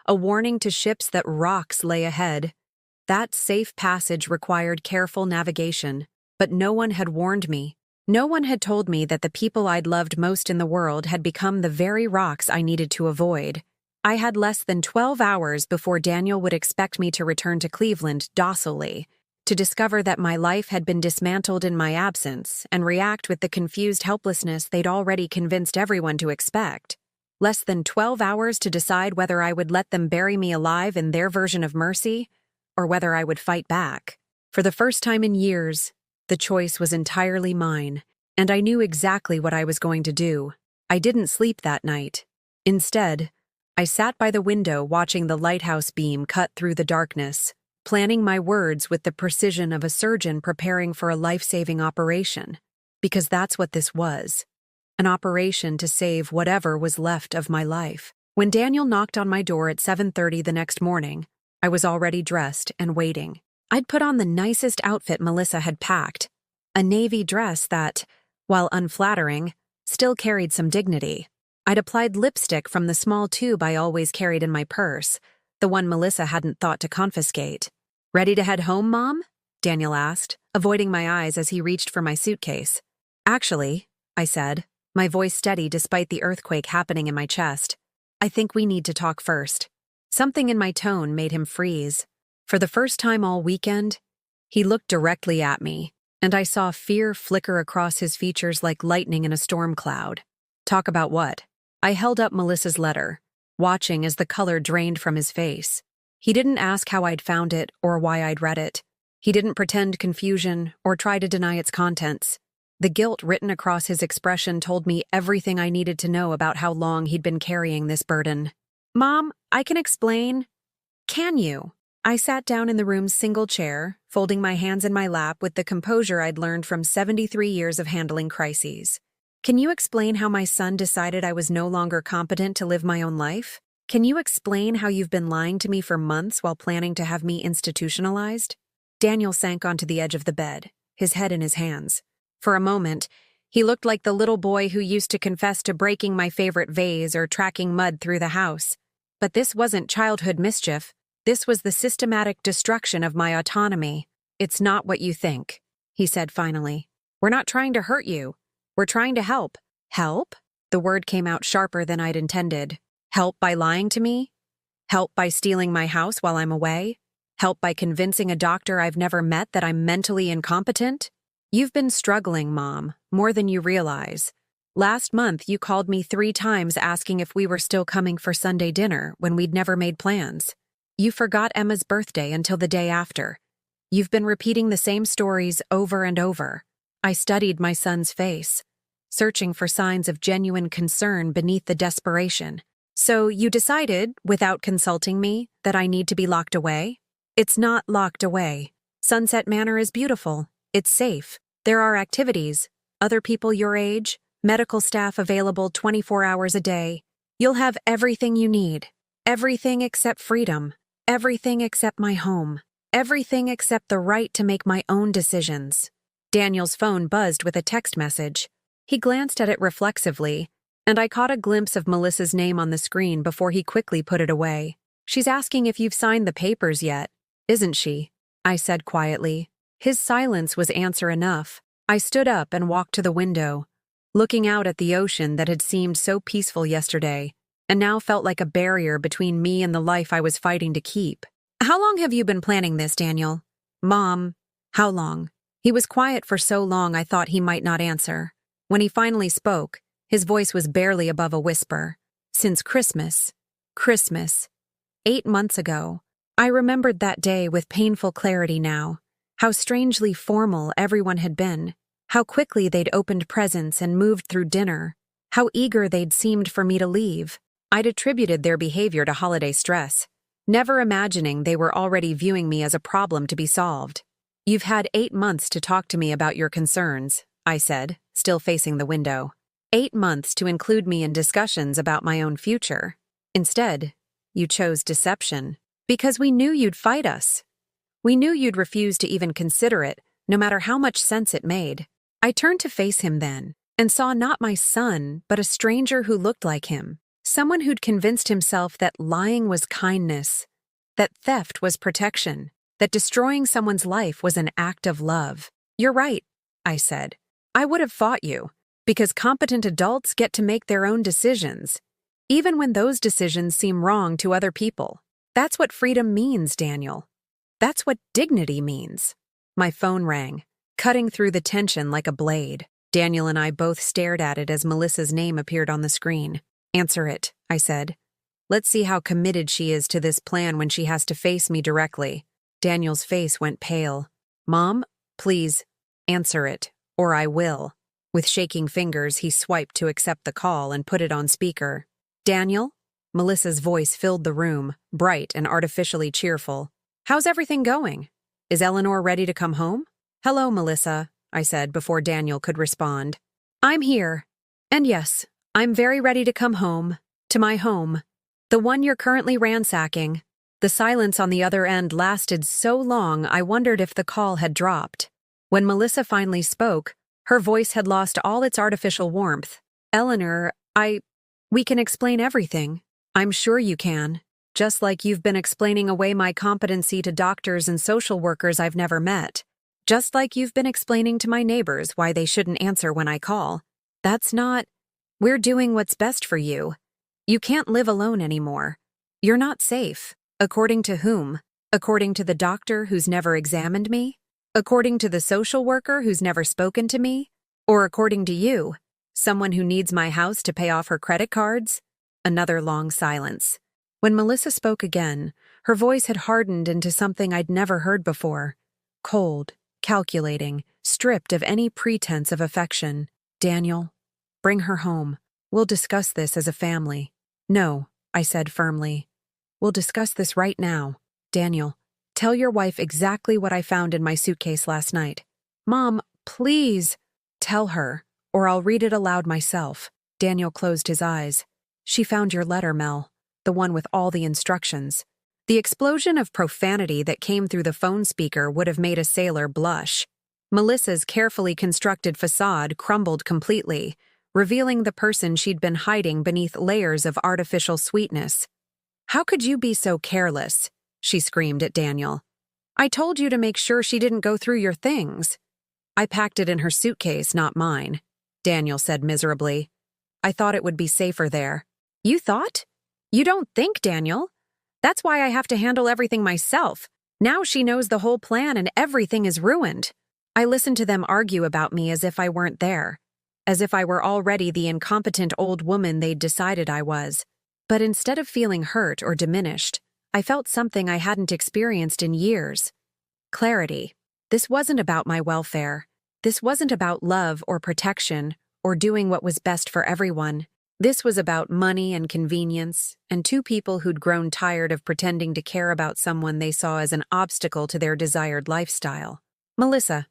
a warning to ships that rocks lay ahead. That safe passage required careful navigation, but no one had warned me. No one had told me that the people I'd loved most in the world had become the very rocks I needed to avoid. I had less than 12 hours before Daniel would expect me to return to Cleveland docilely, to discover that my life had been dismantled in my absence and react with the confused helplessness they'd already convinced everyone to expect. Less than 12 hours to decide whether I would let them bury me alive in their version of mercy, or whether I would fight back. For the first time in years, the choice was entirely mine, and I knew exactly what I was going to do. I didn't sleep that night. Instead, I sat by the window watching the lighthouse beam cut through the darkness, planning my words with the precision of a surgeon preparing for a life-saving operation. Because that's what this was. An operation to save whatever was left of my life. When Daniel knocked on my door at 7:30 the next morning, I was already dressed and waiting. I'd put on the nicest outfit Melissa had packed, a navy dress that, while unflattering, still carried some dignity. I'd applied lipstick from the small tube I always carried in my purse, the one Melissa hadn't thought to confiscate. "Ready to head home, Mom?" Daniel asked, avoiding my eyes as he reached for my suitcase. "Actually," I said, my voice steady despite the earthquake happening in my chest, "I think we need to talk first." Something in my tone made him freeze. For the first time all weekend, he looked directly at me, and I saw fear flicker across his features like lightning in a storm cloud. "Talk about what?" I held up Melissa's letter, watching as the color drained from his face. He didn't ask how I'd found it or why I'd read it. He didn't pretend confusion or try to deny its contents. The guilt written across his expression told me everything I needed to know about how long he'd been carrying this burden. "Mom, I can explain." "Can you?" I sat down in the room's single chair, folding my hands in my lap with the composure I'd learned from 73 years of handling crises. "Can you explain how my son decided I was no longer competent to live my own life? Can you explain how you've been lying to me for months while planning to have me institutionalized?" Daniel sank onto the edge of the bed, his head in his hands. For a moment, he looked like the little boy who used to confess to breaking my favorite vase or tracking mud through the house. But this wasn't childhood mischief. This was the systematic destruction of my autonomy. "It's not what you think," he said finally. "We're not trying to hurt you. We're trying to help." "Help?" The word came out sharper than I'd intended. "Help by lying to me? Help by stealing my house while I'm away? Help by convincing a doctor I've never met that I'm mentally incompetent? You've been struggling, Mom, more than you realize. Last month, you called me 3 times asking if we were still coming for Sunday dinner when we'd never made plans. You forgot Emma's birthday until the day after. You've been repeating the same stories over and over." I studied my son's face, searching for signs of genuine concern beneath the desperation. "So you decided, without consulting me, that I need to be locked away?" "It's not locked away. Sunset Manor is beautiful. It's safe. There are activities, other people your age, medical staff available 24 hours a day. You'll have everything you need. Everything except freedom. everything except my home. Everything except the right to make my own decisions. Daniel's phone buzzed with a text message. He glanced at it reflexively, and I caught a glimpse of Melissa's name on the screen before he quickly put it away. "She's asking if you've signed the papers yet, isn't she?" I said quietly. His silence was answer enough. I stood up and walked to the window, looking out at the ocean that had seemed so peaceful yesterday, and now felt like a barrier between me and the life I was fighting to keep. "How long have you been planning this, Daniel?" "Mom, how long?" He was quiet for so long I thought he might not answer. When he finally spoke, his voice was barely above a whisper. "Since Christmas. Christmas. 8 months ago." I remembered that day with painful clarity now. How strangely formal everyone had been. How quickly they'd opened presents and moved through dinner. How eager they'd seemed for me to leave. I'd attributed their behavior to holiday stress, never imagining they were already viewing me as a problem to be solved. "You've had 8 months to talk to me about your concerns," I said, still facing the window. 8 months to include me in discussions about my own future. Instead, you chose deception. Because we knew you'd fight us. We knew you'd refuse to even consider it, no matter how much sense it made. I turned to face him then, and saw not my son, but a stranger who looked like him. Someone who'd convinced himself that lying was kindness, that theft was protection, that destroying someone's life was an act of love. "You're right," I said. "I would have fought you, because competent adults get to make their own decisions, even when those decisions seem wrong to other people. That's what freedom means, Daniel. That's what dignity means." My phone rang, cutting through the tension like a blade. Daniel and I both stared at it as Melissa's name appeared on the screen. "Answer it," I said. "Let's see how committed she is to this plan when she has to face me directly." Daniel's face went pale. "Mom, please, answer it, or I will." With shaking fingers, he swiped to accept the call and put it on speaker. "Daniel?" Melissa's voice filled the room, bright and artificially cheerful. "How's everything going? Is Eleanor ready to come home?" "Hello, Melissa," I said before Daniel could respond. "I'm here. And yes, I'm very ready to come home. To my home. The one you're currently ransacking." The silence on the other end lasted so long I wondered if the call had dropped. When Melissa finally spoke, her voice had lost all its artificial warmth. "Eleanor, we can explain everything. I'm sure you can. Just like you've been explaining away my competency to doctors and social workers I've never met. Just like you've been explaining to my neighbors why they shouldn't answer when I call. That's not... We're doing what's best for you. You can't live alone anymore. You're not safe." According to whom? According to the doctor who's never examined me? According to the social worker who's never spoken to me? Or according to you, someone who needs my house to pay off her credit cards? Another long silence. When Melissa spoke again, her voice had hardened into something I'd never heard before. Cold, calculating, stripped of any pretense of affection. "Daniel, bring her home. We'll discuss this as a family." "No," I said firmly. "We'll discuss this right now. Daniel, tell your wife exactly what I found in my suitcase last night." "Mom, please." "Tell her, or I'll read it aloud myself." Daniel closed his eyes. "She found your letter, Mel, the one with all the instructions." The explosion of profanity that came through the phone speaker would have made a sailor blush. Melissa's carefully constructed facade crumbled completely, revealing the person she'd been hiding beneath layers of artificial sweetness. "How could you be so careless?" she screamed at Daniel. "I told you to make sure she didn't go through your things." "I packed it in her suitcase, not mine," Daniel said miserably. "I thought it would be safer there." "You thought? You don't think, Daniel. That's why I have to handle everything myself. Now she knows the whole plan and everything is ruined." I listened to them argue about me as if I weren't there, as if I were already the incompetent old woman they'd decided I was. But instead of feeling hurt or diminished, I felt something I hadn't experienced in years. Clarity. This wasn't about my welfare. This wasn't about love or protection or doing what was best for everyone. This was about money and convenience, and two people who'd grown tired of pretending to care about someone they saw as an obstacle to their desired lifestyle. "Melissa,"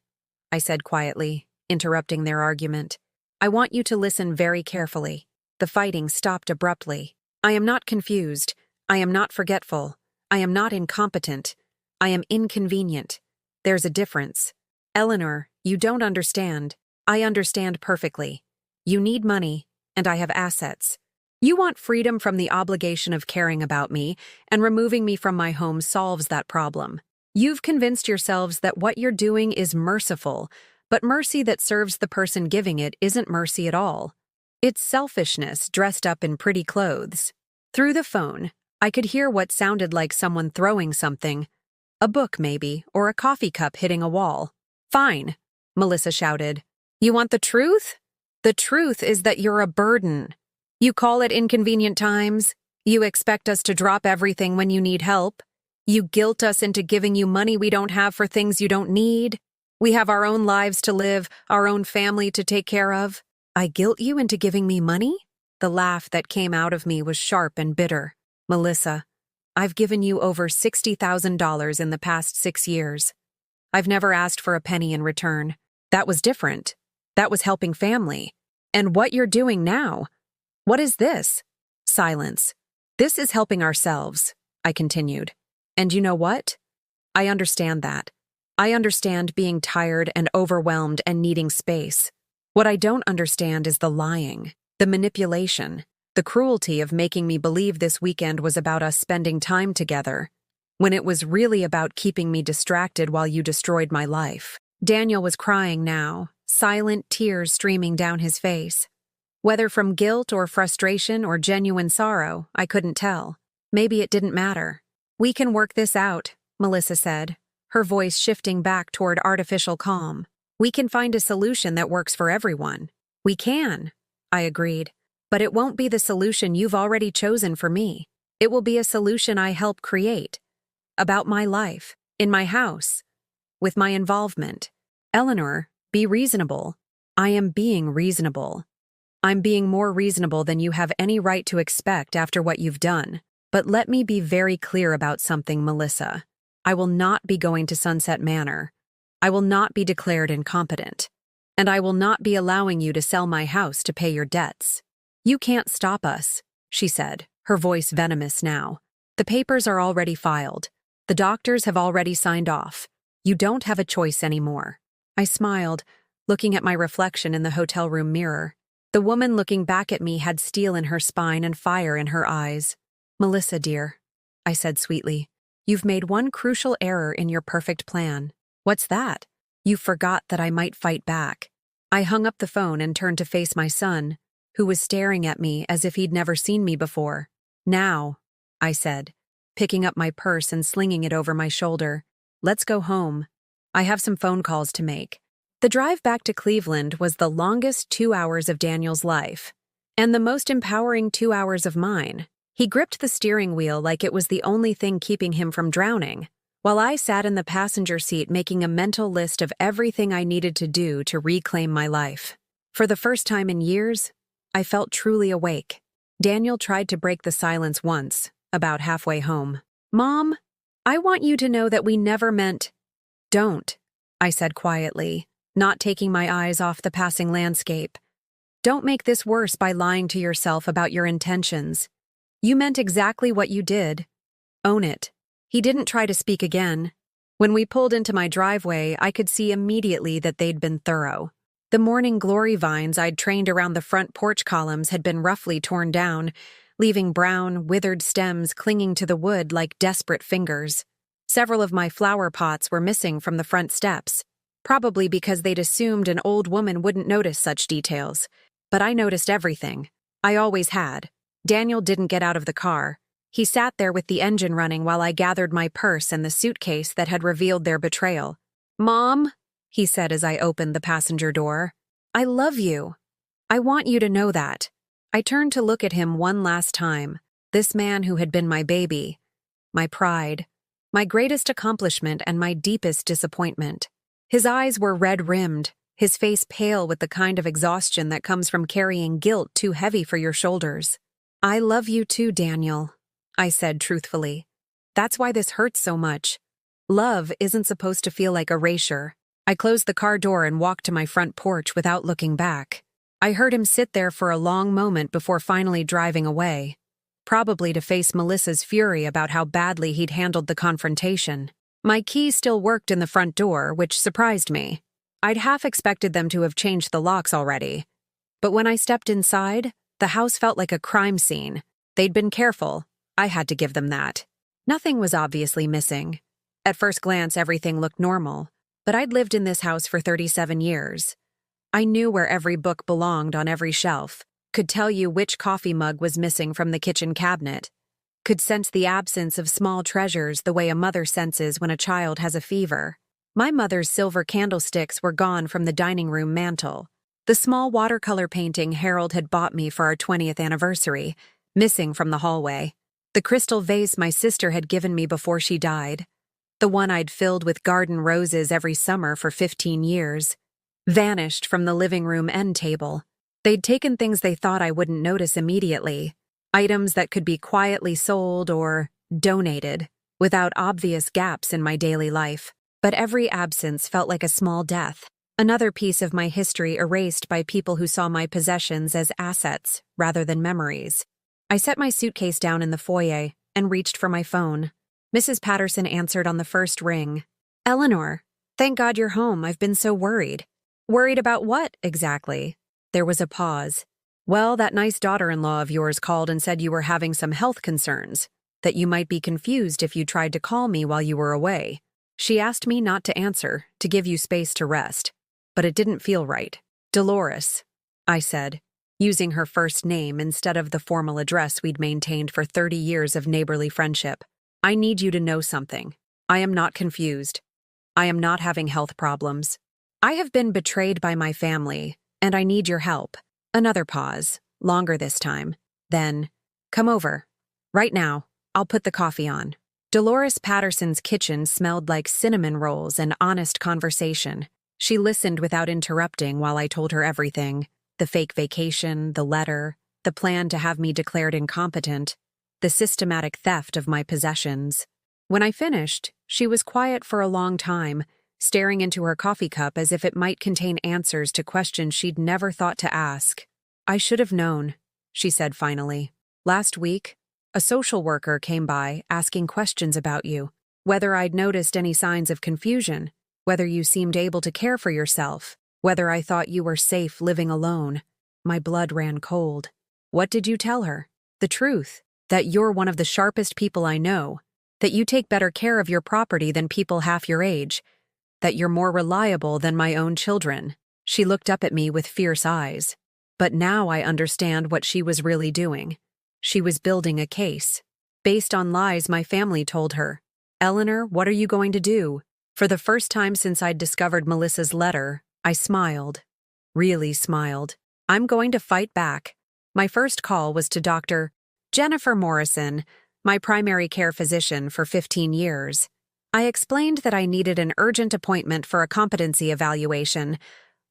I said quietly, interrupting their argument, "I want you to listen very carefully." The fighting stopped abruptly. "I am not confused. I am not forgetful. I am not incompetent. I am inconvenient. There's a difference. Eleanor, you don't understand. I understand perfectly. You need money, and I have assets. You want freedom from the obligation of caring about me, and removing me from my home solves that problem. You've convinced yourselves that what you're doing is merciful, but mercy that serves the person giving it isn't mercy at all. It's selfishness dressed up in pretty clothes. Through the phone, I could hear what sounded like someone throwing something. A book, maybe, or a coffee cup hitting a wall. Fine, Melissa shouted. You want the truth? The truth is that you're a burden. You call it inconvenient times. You expect us to drop everything when you need help. You guilt us into giving you money we don't have for things you don't need. We have our own lives to live, our own family to take care of. I guilt you into giving me money? The laugh that came out of me was sharp and bitter. Melissa, I've given you over $60,000 in the past 6 years. I've never asked for a penny in return. That was different. That was helping family. And what you're doing now? What is this? Silence. This is helping ourselves, I continued. And you know what? I understand that. I understand being tired and overwhelmed and needing space. What I don't understand is the lying, the manipulation, the cruelty of making me believe this weekend was about us spending time together, when it was really about keeping me distracted while you destroyed my life. Daniel was crying now, silent tears streaming down his face. Whether from guilt or frustration or genuine sorrow, I couldn't tell. Maybe it didn't matter. We can work this out, Melissa said, her voice shifting back toward artificial calm. We can find a solution that works for everyone. We can, I agreed. But it won't be the solution you've already chosen for me. It will be a solution I help create. About my life, in my house, with my involvement. Eleanor, be reasonable. I am being reasonable. I'm being more reasonable than you have any right to expect after what you've done. But let me be very clear about something, Melissa. I will not be going to Sunset Manor. I will not be declared incompetent. And I will not be allowing you to sell my house to pay your debts. You can't stop us, she said, her voice venomous now. The papers are already filed. The doctors have already signed off. You don't have a choice anymore. I smiled, looking at my reflection in the hotel room mirror. The woman looking back at me had steel in her spine and fire in her eyes. Melissa, dear, I said sweetly, you've made one crucial error in your perfect plan. What's that? You forgot that I might fight back. I hung up the phone and turned to face my son, who was staring at me as if he'd never seen me before. Now, I said, picking up my purse and slinging it over my shoulder. Let's go home. I have some phone calls to make. The drive back to Cleveland was the longest 2 hours of Daniel's life, and the most empowering 2 hours of mine. He gripped the steering wheel like it was the only thing keeping him from drowning, while I sat in the passenger seat making a mental list of everything I needed to do to reclaim my life. For the first time in years, I felt truly awake. Daniel tried to break the silence once, about halfway home. Mom, I want you to know that we never meant— Don't, I said quietly, not taking my eyes off the passing landscape. Don't make this worse by lying to yourself about your intentions. You meant exactly what you did. Own it. He didn't try to speak again. When we pulled into my driveway, I could see immediately that they'd been thorough. The morning glory vines I'd trained around the front porch columns had been roughly torn down, leaving brown, withered stems clinging to the wood like desperate fingers. Several of my flower pots were missing from the front steps, probably because they'd assumed an old woman wouldn't notice such details. But I noticed everything. I always had. Daniel didn't get out of the car. He sat there with the engine running while I gathered my purse and the suitcase that had revealed their betrayal. Mom, he said as I opened the passenger door, I love you. I want you to know that. I turned to look at him one last time, this man who had been my baby, my pride, my greatest accomplishment and my deepest disappointment. His eyes were red-rimmed, his face pale with the kind of exhaustion that comes from carrying guilt too heavy for your shoulders. I love you too, Daniel, I said truthfully. That's why this hurts so much. Love isn't supposed to feel like erasure. I closed the car door and walked to my front porch without looking back. I heard him sit there for a long moment before finally driving away. probably to face Melissa's fury about how badly he'd handled the confrontation. My key still worked in the front door, which surprised me. I'd half expected them to have changed the locks already. But when I stepped inside, the house felt like a crime scene. They'd been careful. I had to give them that. Nothing was obviously missing. At first glance, everything looked normal, but I'd lived in this house for 37 years. I knew where every book belonged on every shelf, could tell you which coffee mug was missing from the kitchen cabinet, could sense the absence of small treasures the way a mother senses when a child has a fever. My mother's silver candlesticks were gone from the dining room mantel. The small watercolor painting Harold had bought me for our 20th anniversary, missing from the hallway. The crystal vase my sister had given me before she died. The one I'd filled with garden roses every summer for 15 years. Vanished from the living room end table. They'd taken things they thought I wouldn't notice immediately. Items that could be quietly sold or donated, without obvious gaps in my daily life. But every absence felt like a small death. Another piece of my history erased by people who saw my possessions as assets rather than memories. I set my suitcase down in the foyer and reached for my phone. Mrs. Patterson answered on the first ring. "Eleanor, thank God you're home. I've been so worried." "Worried about what, exactly?" There was a pause. "Well, that nice daughter-in-law of yours called and said you were having some health concerns, that you might be confused if you tried to call me while you were away. She asked me not to answer, to give you space to rest. But it didn't feel right." "Dolores," I said, using her first name instead of the formal address we'd maintained for 30 years of neighborly friendship. "I need you to know something. I am not confused. I am not having health problems. I have been betrayed by my family, and I need your help." Another pause, longer this time. Then, "Come over. Right now. I'll put the coffee on." Dolores Patterson's kitchen smelled like cinnamon rolls and honest conversation. She listened without interrupting while I told her everything. The fake vacation, the letter, the plan to have me declared incompetent, the systematic theft of my possessions. When I finished, she was quiet for a long time, staring into her coffee cup as if it might contain answers to questions she'd never thought to ask. "I should have known," she said finally. "Last week, a social worker came by asking questions about you, whether I'd noticed any signs of confusion, whether you seemed able to care for yourself, whether I thought you were safe living alone." My blood ran cold. "What did you tell her?" "The truth, that you're one of the sharpest people I know, that you take better care of your property than people half your age, that you're more reliable than my own children." She looked up at me with fierce eyes. But now I understand what she was really doing. She was building a case, based on lies my family told her. "Eleanor, what are you going to do?" For the first time since I'd discovered Melissa's letter, I smiled. Really smiled. "I'm going to fight back." My first call was to Dr. Jennifer Morrison, my primary care physician for 15 years. I explained that I needed an urgent appointment for a competency evaluation,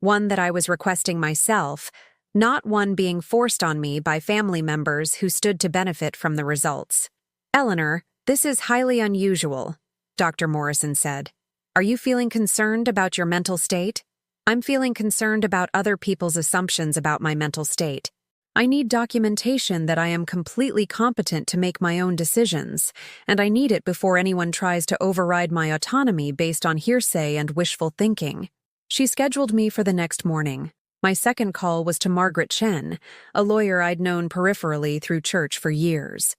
one that I was requesting myself, not one being forced on me by family members who stood to benefit from the results. "Eleanor, this is highly unusual," Dr. Morrison said. "Are you feeling concerned about your mental state?" "I'm feeling concerned about other people's assumptions about my mental state. I need documentation that I am completely competent to make my own decisions, and I need it before anyone tries to override my autonomy based on hearsay and wishful thinking." She scheduled me for the next morning. My second call was to Margaret Chen, a lawyer I'd known peripherally through church for years.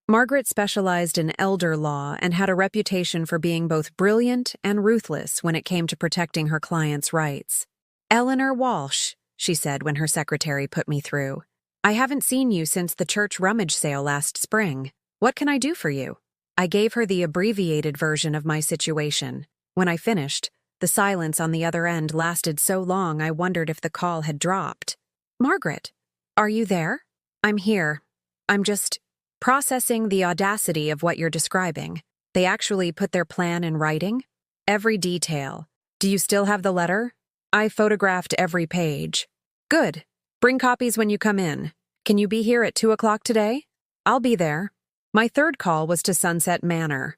Margaret specialized in elder law and had a reputation for being both brilliant and ruthless when it came to protecting her clients' rights. "Eleanor Walsh," she said when her secretary put me through. "I haven't seen you since the church rummage sale last spring. What can I do for you?" I gave her the abbreviated version of my situation. When I finished, the silence on the other end lasted so long I wondered if the call had dropped. "Margaret, are you there?" "I'm here. I'm just processing the audacity of what you're describing. They actually put their plan in writing? Every detail. Do you still have the letter?" "I photographed every page." "Good. Bring copies when you come in. Can you be here at 2 o'clock today?" "I'll be there." My third call was to Sunset Manor.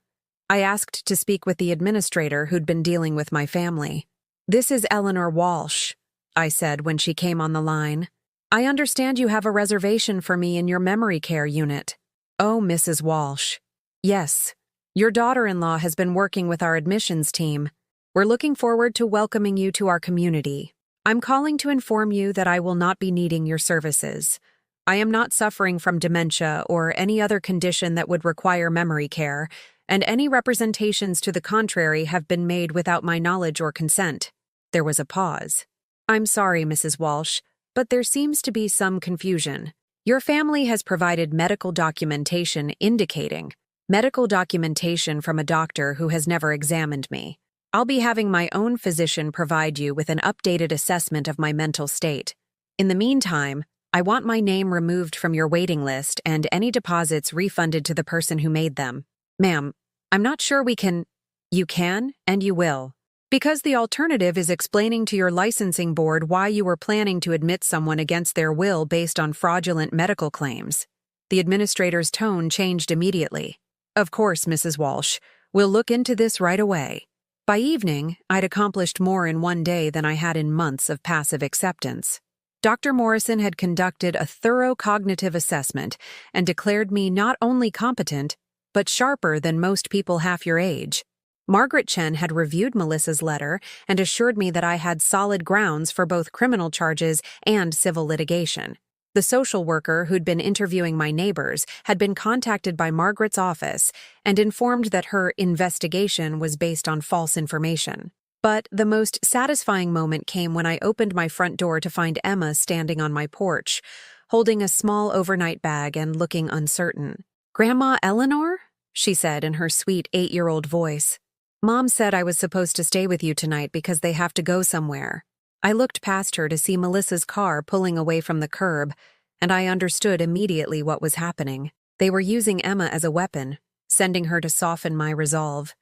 I asked to speak with the administrator who'd been dealing with my family. "This is Eleanor Walsh," I said when she came on the line. "I understand you have a reservation for me in your memory care unit." Oh, Mrs. Walsh. Yes, your daughter-in-law has been working with our admissions team. We're looking forward to welcoming you to our community. I'm calling to inform you that I will not be needing your services. I am not suffering from dementia or any other condition that would require memory care, and any representations to the contrary have been made without my knowledge or consent. There was a pause. I'm sorry, Mrs. Walsh, but there seems to be some confusion. Your family has provided medical documentation indicating medical documentation from a doctor who has never examined me. I'll be having my own physician provide you with an updated assessment of my mental state. In the meantime, I want my name removed from your waiting list and any deposits refunded to the person who made them. Ma'am, I'm not sure we can— You can, and you will. Because the alternative is explaining to your licensing board why you were planning to admit someone against their will based on fraudulent medical claims. The administrator's tone changed immediately. Of course, Mrs. Walsh, we'll look into this right away. By evening, I'd accomplished more in one day than I had in months of passive acceptance. Dr. Morrison had conducted a thorough cognitive assessment and declared me not only competent, but sharper than most people half your age. Margaret Chen had reviewed Melissa's letter and assured me that I had solid grounds for both criminal charges and civil litigation. The social worker who'd been interviewing my neighbors had been contacted by Margaret's office and informed that her investigation was based on false information. But the most satisfying moment came when I opened my front door to find Emma standing on my porch, holding a small overnight bag and looking uncertain. "Grandma Eleanor?" she said in her sweet 8-year-old voice. "Mom said I was supposed to stay with you tonight because they have to go somewhere." I looked past her to see Melissa's car pulling away from the curb, and I understood immediately what was happening. They were using Emma as a weapon, sending her to soften my resolve,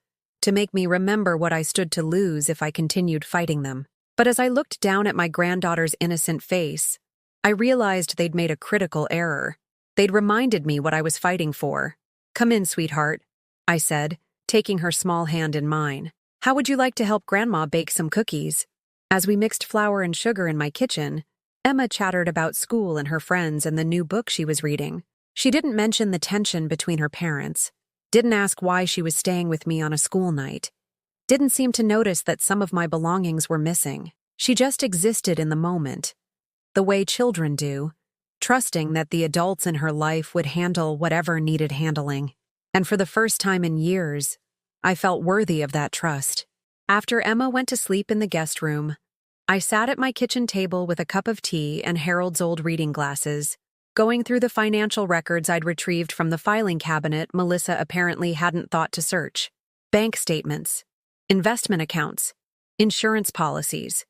to make me remember what I stood to lose if I continued fighting them. But as I looked down at my granddaughter's innocent face, I realized they'd made a critical error. They'd reminded me what I was fighting for. "Come in, sweetheart," I said, taking her small hand in mine. "How would you like to help Grandma bake some cookies?" As we mixed flour and sugar in my kitchen, Emma chattered about school and her friends and the new book she was reading. She didn't mention the tension between her parents, didn't ask why she was staying with me on a school night, didn't seem to notice that some of my belongings were missing. She just existed in the moment, the way children do, trusting that the adults in her life would handle whatever needed handling. And for the first time in years, I felt worthy of that trust. After Emma went to sleep in the guest room, I sat at my kitchen table with a cup of tea and Harold's old reading glasses, going through the financial records I'd retrieved from the filing cabinet Melissa apparently hadn't thought to search. Bank statements, investment accounts, insurance policies,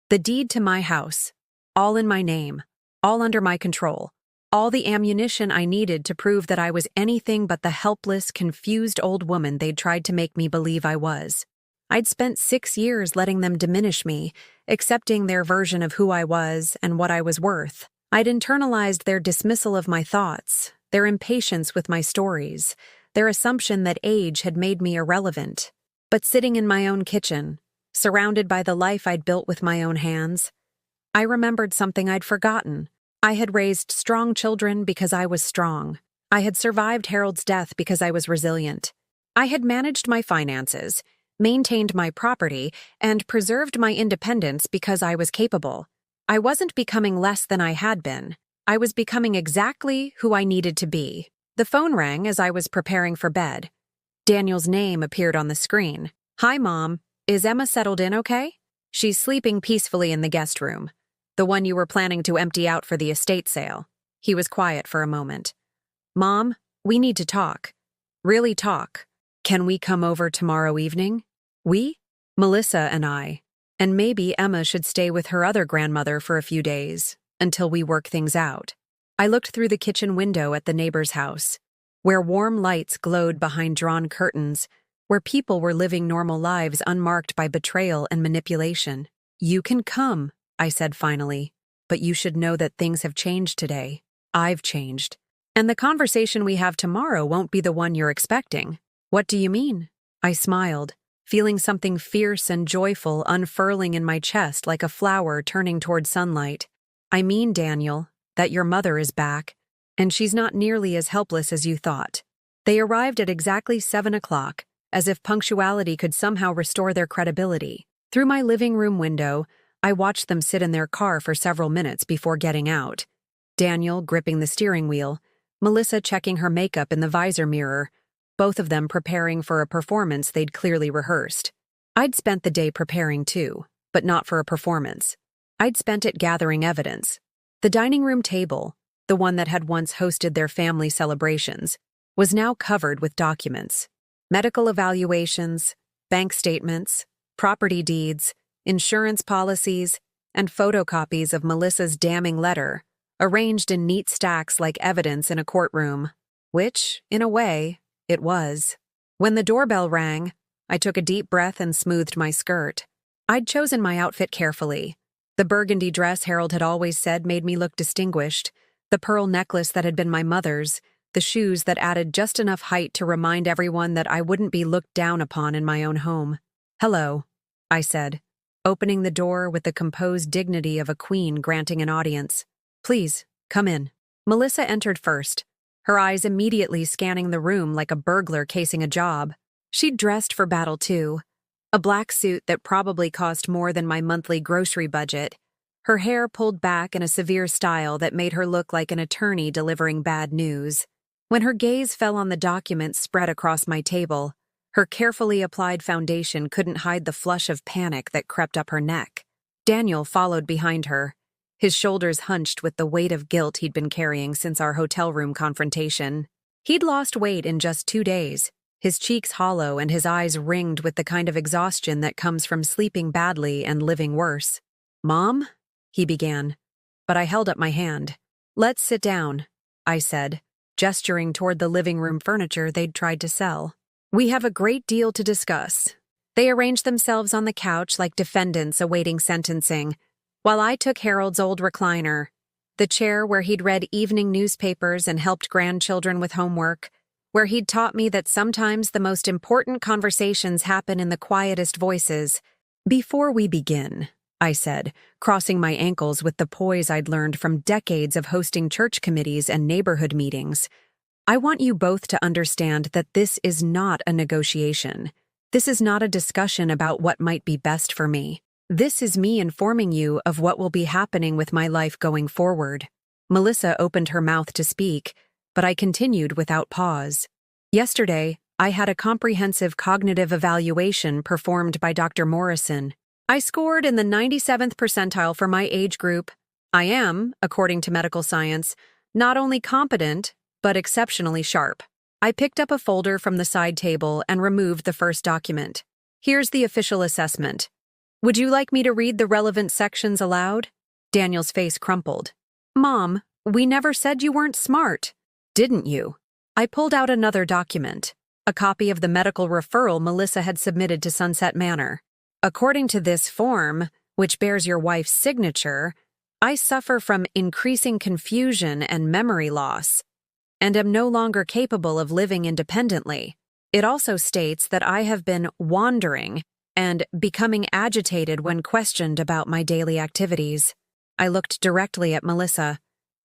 the deed to my house, all in my name, all under my control, all the ammunition I needed to prove that I was anything but the helpless, confused old woman they'd tried to make me believe I was. I'd spent 6 years letting them diminish me, accepting their version of who I was and what I was worth. I'd internalized their dismissal of my thoughts, their impatience with my stories, their assumption that age had made me irrelevant. But sitting in my own kitchen, surrounded by the life I'd built with my own hands, I remembered something I'd forgotten. I had raised strong children because I was strong. I had survived Harold's death because I was resilient. I had managed my finances, maintained my property, and preserved my independence because I was capable. I wasn't becoming less than I had been. I was becoming exactly who I needed to be. The phone rang as I was preparing for bed. Daniel's name appeared on the screen. "Hi, Mom. Is Emma settled in okay?" "She's sleeping peacefully in the guest room, the one you were planning to empty out for the estate sale." He was quiet for a moment. "Mom, we need to talk. Really talk. Can we come over tomorrow evening?" "We?" "Melissa and I. And maybe Emma should stay with her other grandmother for a few days, until we work things out." I looked through the kitchen window at the neighbor's house, where warm lights glowed behind drawn curtains, where people were living normal lives unmarked by betrayal and manipulation. "You can come," I said finally, "but you should know that things have changed today. I've changed. And the conversation we have tomorrow won't be the one you're expecting." "What do you mean?" I smiled, feeling something fierce and joyful unfurling in my chest like a flower turning toward sunlight. "I mean, Daniel, that your mother is back. and she's not nearly as helpless as you thought. They arrived at exactly 7 o'clock, as if punctuality could somehow restore their credibility. Through my living room window, I watched them sit in their car for several minutes before getting out. Daniel gripping the steering wheel, Melissa checking her makeup in the visor mirror, both of them preparing for a performance they'd clearly rehearsed. I'd spent the day preparing too, but not for a performance. I'd spent it gathering evidence. The dining room table, the one that had once hosted their family celebrations, was now covered with documents. Medical evaluations, bank statements, property deeds, insurance policies, and photocopies of Melissa's damning letter, arranged in neat stacks like evidence in a courtroom, which, in a way, it was. When the doorbell rang, I took a deep breath and smoothed my skirt. I'd chosen my outfit carefully. The burgundy dress Harold had always said made me look distinguished, the pearl necklace that had been my mother's, the shoes that added just enough height to remind everyone that I wouldn't be looked down upon in my own home. "Hello," I said, opening the door with the composed dignity of a queen granting an audience. "Please, come in." Melissa entered first, her eyes immediately scanning the room like a burglar casing a job. She'd dressed for battle too, a black suit that probably cost more than my monthly grocery budget, her hair pulled back in a severe style that made her look like an attorney delivering bad news. When her gaze fell on the documents spread across my table, her carefully applied foundation couldn't hide the flush of panic that crept up her neck. Daniel followed behind her, his shoulders hunched with the weight of guilt he'd been carrying since our hotel room confrontation. He'd lost weight in just 2 days, his cheeks hollow and his eyes ringed with the kind of exhaustion that comes from sleeping badly and living worse. "Mom?" he began, but I held up my hand. "Let's sit down," I said, gesturing toward the living room furniture they'd tried to sell. "We have a great deal to discuss." They arranged themselves on the couch like defendants awaiting sentencing, while I took Harold's old recliner, the chair where he'd read evening newspapers and helped grandchildren with homework, where he'd taught me that sometimes the most important conversations happen in the quietest voices. "Before we begin," I said, crossing my ankles with the poise I'd learned from decades of hosting church committees and neighborhood meetings, "I want you both to understand that this is not a negotiation. This is not a discussion about what might be best for me. This is me informing you of what will be happening with my life going forward." Melissa opened her mouth to speak, but I continued without pause. "Yesterday, I had a comprehensive cognitive evaluation performed by Dr. Morrison. I scored in the 97th percentile for my age group. I am, according to medical science, not only competent, but exceptionally sharp." I picked up a folder from the side table and removed the first document. "Here's the official assessment. Would you like me to read the relevant sections aloud?" Daniel's face crumpled. "Mom, we never said you weren't smart." "Didn't you?" I pulled out another document, a copy of the medical referral Melissa had submitted to Sunset Manor. "According to this form, which bears your wife's signature, I suffer from increasing confusion and memory loss, and am no longer capable of living independently. It also states that I have been wandering and becoming agitated when questioned about my daily activities." I looked directly at Melissa,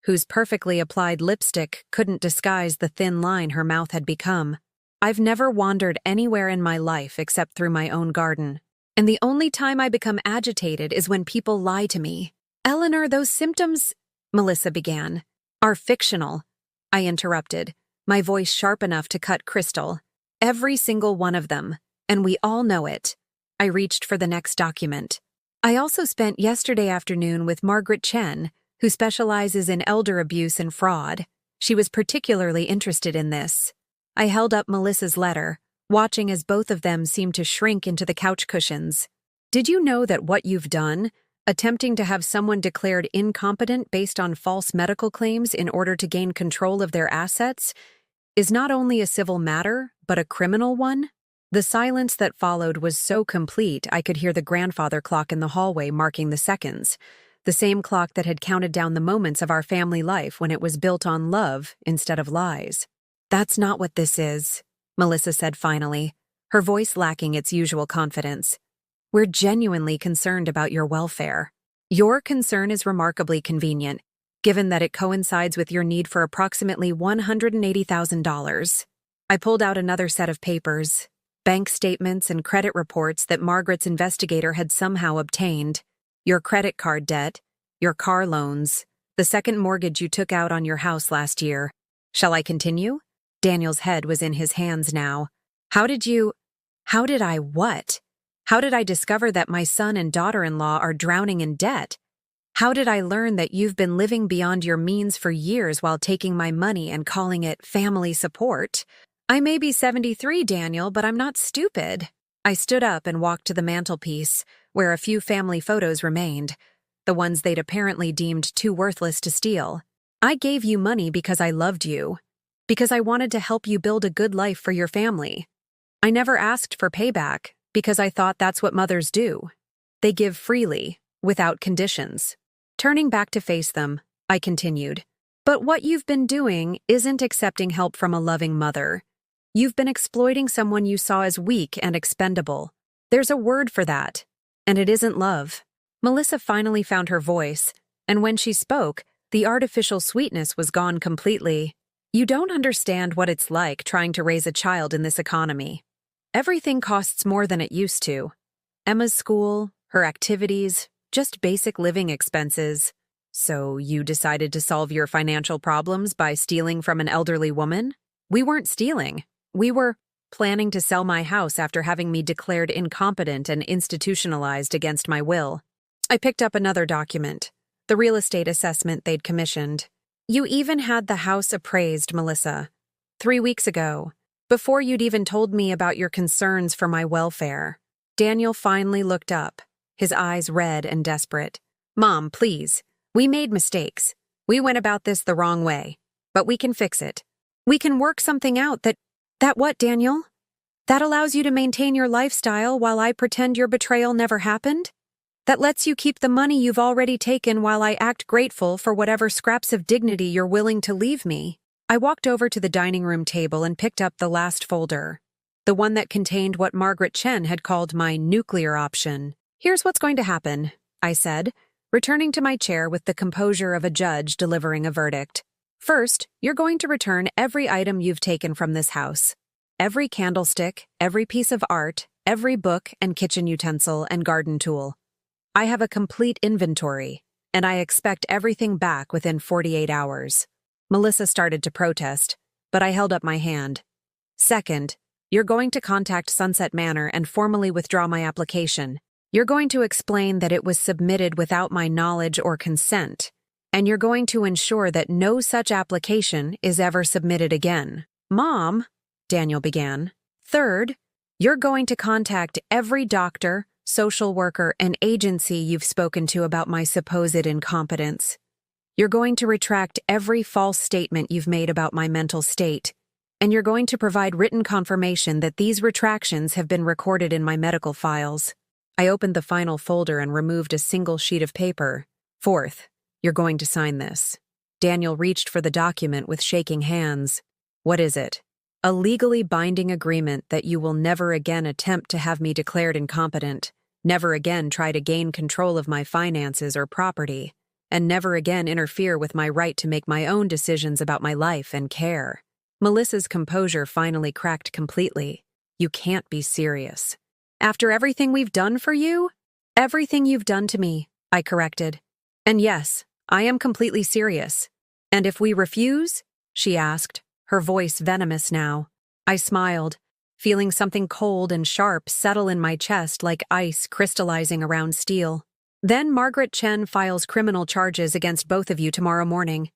whose perfectly applied lipstick couldn't disguise the thin line her mouth had become. "I've never wandered anywhere in my life except through my own garden. And the only time I become agitated is when people lie to me." "Eleanor, those symptoms," Melissa began, "are fictional," I interrupted, my voice sharp enough to cut crystal. "Every single one of them, and we all know it." I reached for the next document. "I also spent yesterday afternoon with Margaret Chen, who specializes in elder abuse and fraud. She was particularly interested in this." I held up Melissa's letter, watching as both of them seemed to shrink into the couch cushions. "Did you know that what you've done, attempting to have someone declared incompetent based on false medical claims in order to gain control of their assets, is not only a civil matter, but a criminal one?" The silence that followed was so complete I could hear the grandfather clock in the hallway marking the seconds, the same clock that had counted down the moments of our family life when it was built on love instead of lies. "That's not what this is," Melissa said finally, her voice lacking its usual confidence. "We're genuinely concerned about your welfare. Your concern is remarkably convenient. given that it coincides with your need for approximately $180,000. I pulled out another set of papers, bank statements and credit reports that Margaret's investigator had somehow obtained, your credit card debt, your car loans, the second mortgage you took out on your house last year. Shall I continue? Daniel's head was in his hands now. How did I what? How did I discover that my son and daughter-in-law are drowning in debt? How did I learn that you've been living beyond your means for years while taking my money and calling it family support? I may be 73, Daniel, but I'm not stupid. I stood up and walked to the mantelpiece, where a few family photos remained, the ones they'd apparently deemed too worthless to steal. I gave you money because I loved you, because I wanted to help you build a good life for your family. I never asked for payback, because I thought that's what mothers do. They give freely, without conditions. Turning back to face them, I continued. But what you've been doing isn't accepting help from a loving mother. You've been exploiting someone you saw as weak and expendable. There's a word for that, and it isn't love. Melissa finally found her voice, and when she spoke, the artificial sweetness was gone completely. You don't understand what it's like trying to raise a child in this economy. Everything costs more than it used to. Emma's school, her activities, just basic living expenses. So you decided to solve your financial problems by stealing from an elderly woman? We weren't stealing. We were planning to sell my house after having me declared incompetent and institutionalized against my will. I picked up another document, the real estate assessment they'd commissioned. You even had the house appraised, Melissa. 3 weeks ago, before you'd even told me about your concerns for my welfare. Daniel finally looked up, his eyes red and desperate. Mom, please. We made mistakes. We went about this the wrong way. But we can fix it. We can work something out that what, Daniel? That allows you to maintain your lifestyle while I pretend your betrayal never happened? That lets you keep the money you've already taken while I act grateful for whatever scraps of dignity you're willing to leave me? I walked over to the dining room table and picked up the last folder, the one that contained what Margaret Chen had called my nuclear option. Here's what's going to happen, I said, returning to my chair with the composure of a judge delivering a verdict. First, you're going to return every item you've taken from this house. Every candlestick, every piece of art, every book and kitchen utensil and garden tool. I have a complete inventory, and I expect everything back within 48 hours. Melissa started to protest, but I held up my hand. Second, you're going to contact Sunset Manor and formally withdraw my application. You're going to explain that it was submitted without my knowledge or consent, and you're going to ensure that no such application is ever submitted again. Mom, Daniel began. Third, you're going to contact every doctor, social worker, and agency you've spoken to about my supposed incompetence. You're going to retract every false statement you've made about my mental state, and you're going to provide written confirmation that these retractions have been recorded in my medical files. I opened the final folder and removed a single sheet of paper. Fourth, you're going to sign this. Daniel reached for the document with shaking hands. What is it? A legally binding agreement that you will never again attempt to have me declared incompetent, never again try to gain control of my finances or property, and never again interfere with my right to make my own decisions about my life and care. Melissa's composure finally cracked completely. You can't be serious. After everything we've done for you? Everything you've done to me, I corrected. And yes, I am completely serious. And if we refuse? She asked, her voice venomous now. I smiled, feeling something cold and sharp settle in my chest like ice crystallizing around steel. Then Margaret Chen files criminal charges against both of you tomorrow morning.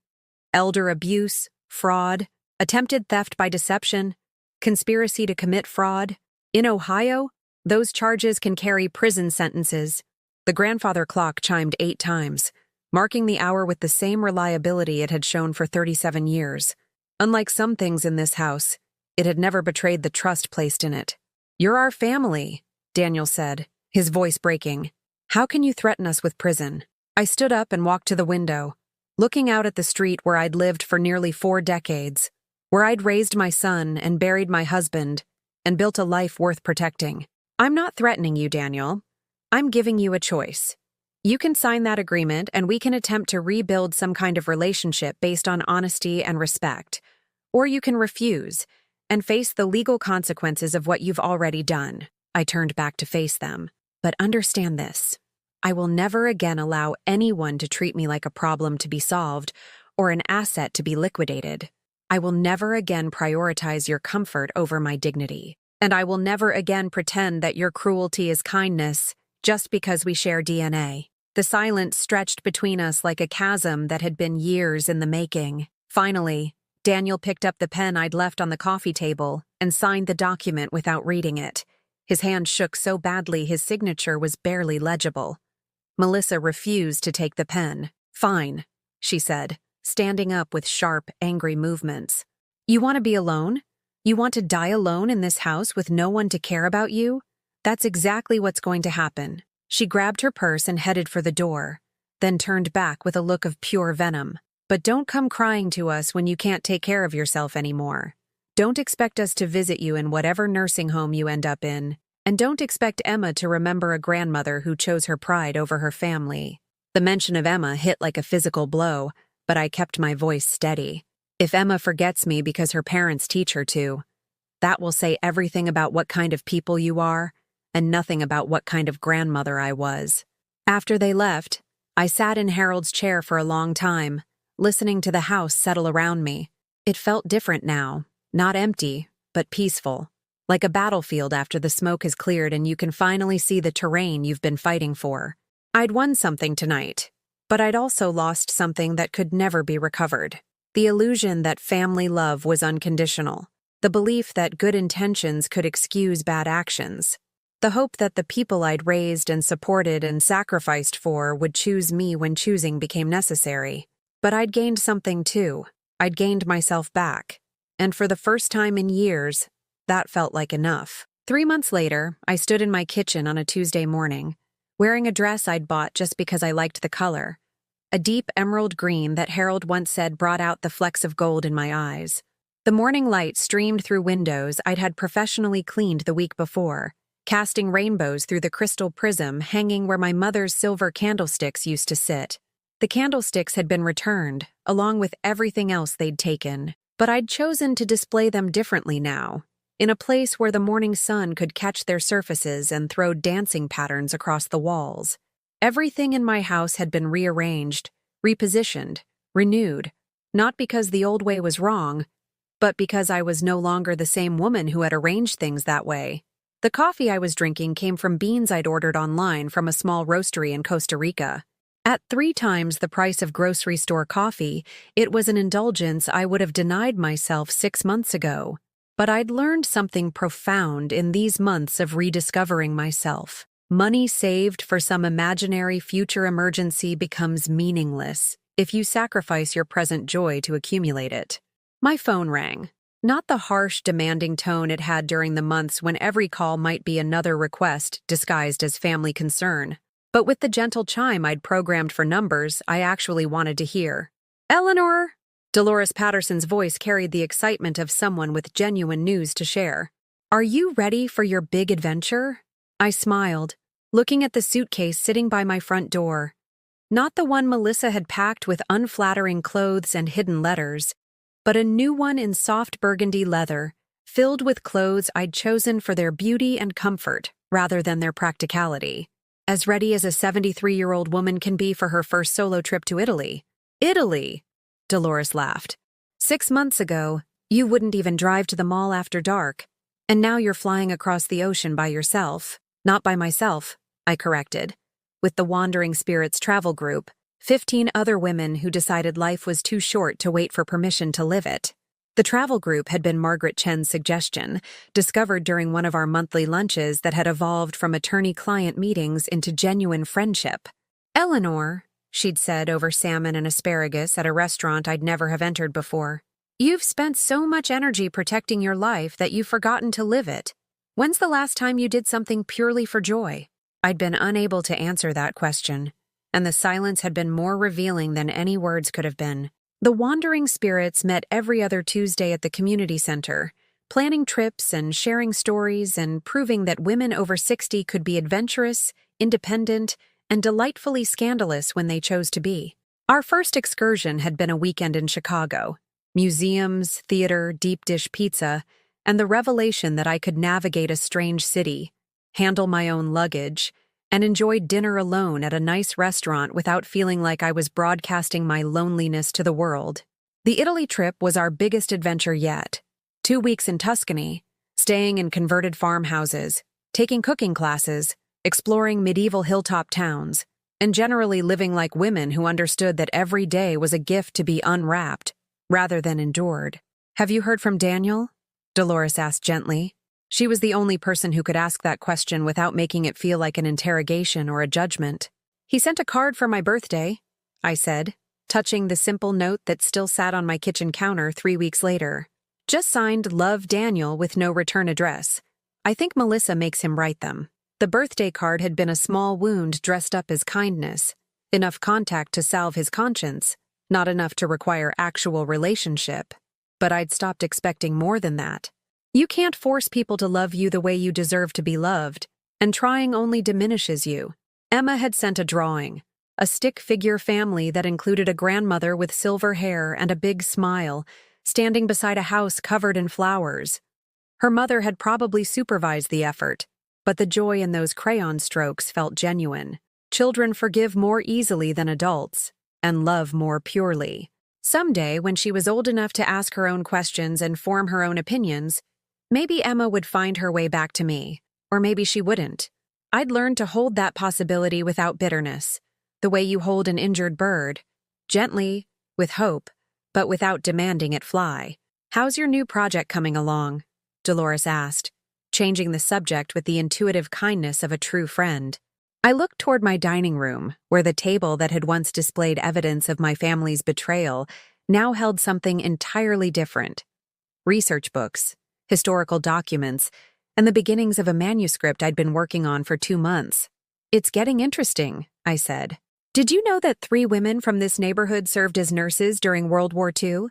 Elder abuse, fraud, attempted theft by deception, conspiracy to commit fraud. In Ohio, those charges can carry prison sentences. The grandfather clock chimed 8 times, marking the hour with the same reliability it had shown for 37 years. Unlike some things in this house, it had never betrayed the trust placed in it. You're our family, Daniel said, his voice breaking. How can you threaten us with prison? I stood up and walked to the window, looking out at the street where I'd lived for nearly 4 decades, where I'd raised my son and buried my husband and built a life worth protecting. I'm not threatening you, Daniel. I'm giving you a choice. You can sign that agreement and we can attempt to rebuild some kind of relationship based on honesty and respect. Or you can refuse and face the legal consequences of what you've already done. I turned back to face them. But understand this. I will never again allow anyone to treat me like a problem to be solved or an asset to be liquidated. I will never again prioritize your comfort over my dignity. And I will never again pretend that your cruelty is kindness just because we share DNA. The silence stretched between us like a chasm that had been years in the making. Finally, Daniel picked up the pen I'd left on the coffee table and signed the document without reading it. His hand shook so badly his signature was barely legible. Melissa refused to take the pen. "Fine," she said, standing up with sharp, angry movements. "You want to be alone? You want to die alone in this house with no one to care about you? That's exactly what's going to happen." She grabbed her purse and headed for the door, then turned back with a look of pure venom. "But don't come crying to us when you can't take care of yourself anymore. Don't expect us to visit you in whatever nursing home you end up in. And don't expect Emma to remember a grandmother who chose her pride over her family." The mention of Emma hit like a physical blow, but I kept my voice steady. "If Emma forgets me because her parents teach her to, that will say everything about what kind of people you are, and nothing about what kind of grandmother I was." After they left, I sat in Harold's chair for a long time, listening to the house settle around me. It felt different now, not empty, but peaceful, like a battlefield after the smoke has cleared and you can finally see the terrain you've been fighting for. I'd won something tonight, but I'd also lost something that could never be recovered. The illusion that family love was unconditional, the belief that good intentions could excuse bad actions, the hope that the people I'd raised and supported and sacrificed for would choose me when choosing became necessary. But I'd gained something too. I'd gained myself back. And for the first time in years, that felt like enough. 3 months later, I stood in my kitchen on a Tuesday morning, wearing a dress I'd bought just because I liked the color, a deep emerald green that Harold once said brought out the flecks of gold in my eyes. The morning light streamed through windows I'd had professionally cleaned the week before, casting rainbows through the crystal prism hanging where my mother's silver candlesticks used to sit. The candlesticks had been returned, along with everything else they'd taken, but I'd chosen to display them differently now, in a place where the morning sun could catch their surfaces and throw dancing patterns across the walls. Everything in my house had been rearranged, repositioned, renewed, not because the old way was wrong, but because I was no longer the same woman who had arranged things that way. The coffee I was drinking came from beans I'd ordered online from a small roastery in Costa Rica. At 3 times the price of grocery store coffee, it was an indulgence I would have denied myself 6 months ago. But I'd learned something profound in these months of rediscovering myself. Money saved for some imaginary future emergency becomes meaningless if you sacrifice your present joy to accumulate it. My phone rang. Not the harsh, demanding tone it had during the months when every call might be another request disguised as family concern, but with the gentle chime I'd programmed for numbers I actually wanted to hear. "Eleanor!" Dolores Patterson's voice carried the excitement of someone with genuine news to share. "Are you ready for your big adventure?" I smiled, looking at the suitcase sitting by my front door. Not the one Melissa had packed with unflattering clothes and hidden letters, but a new one in soft burgundy leather, filled with clothes I'd chosen for their beauty and comfort rather than their practicality. As ready as a 73-year-old woman can be for her first solo trip to Italy. "Italy!" Dolores laughed. 6 months ago, you wouldn't even drive to the mall after dark, and now you're flying across the ocean by yourself." "Not by myself," I corrected. "With the Wandering Spirits travel group, 15 other women who decided life was too short to wait for permission to live it." The travel group had been Margaret Chen's suggestion, discovered during one of our monthly lunches that had evolved from attorney-client meetings into genuine friendship. "Eleanor," she'd said over salmon and asparagus at a restaurant I'd never have entered before, "you've spent so much energy protecting your life that you've forgotten to live it. When's the last time you did something purely for joy?" I'd been unable to answer that question, and the silence had been more revealing than any words could have been. The Wandering Spirits met every other Tuesday at the community center, planning trips and sharing stories and proving that women over 60 could be adventurous, independent, and delightfully scandalous when they chose to be. Our first excursion had been a weekend in Chicago. Museums, theater, deep dish pizza, and the revelation that I could navigate a strange city, handle my own luggage, and enjoy dinner alone at a nice restaurant without feeling like I was broadcasting my loneliness to the world. The Italy trip was our biggest adventure yet. 2 weeks in Tuscany, staying in converted farmhouses, taking cooking classes, exploring medieval hilltop towns, and generally living like women who understood that every day was a gift to be unwrapped, rather than endured. "Have you heard from Daniel?" Dolores asked gently. She was the only person who could ask that question without making it feel like an interrogation or a judgment. "He sent a card for my birthday," I said, touching the simple note that still sat on my kitchen counter 3 weeks later. "Just signed Love Daniel with no return address. I think Melissa makes him write them." The birthday card had been a small wound dressed up as kindness, enough contact to salve his conscience, not enough to require actual relationship. But I'd stopped expecting more than that. You can't force people to love you the way you deserve to be loved, and trying only diminishes you. Emma had sent a drawing, a stick figure family that included a grandmother with silver hair and a big smile, standing beside a house covered in flowers. Her mother had probably supervised the effort, but the joy in those crayon strokes felt genuine. Children forgive more easily than adults, and love more purely. Someday, when she was old enough to ask her own questions and form her own opinions, maybe Emma would find her way back to me, or maybe she wouldn't. I'd learned to hold that possibility without bitterness, the way you hold an injured bird, gently, with hope, but without demanding it fly. "How's your new project coming along?" Dolores asked, changing the subject with the intuitive kindness of a true friend. I looked toward my dining room, where the table that had once displayed evidence of my family's betrayal now held something entirely different. Research books, historical documents, and the beginnings of a manuscript I'd been working on for 2 months. "It's getting interesting," I said. "Did you know that 3 women from this neighborhood served as nurses during World War II?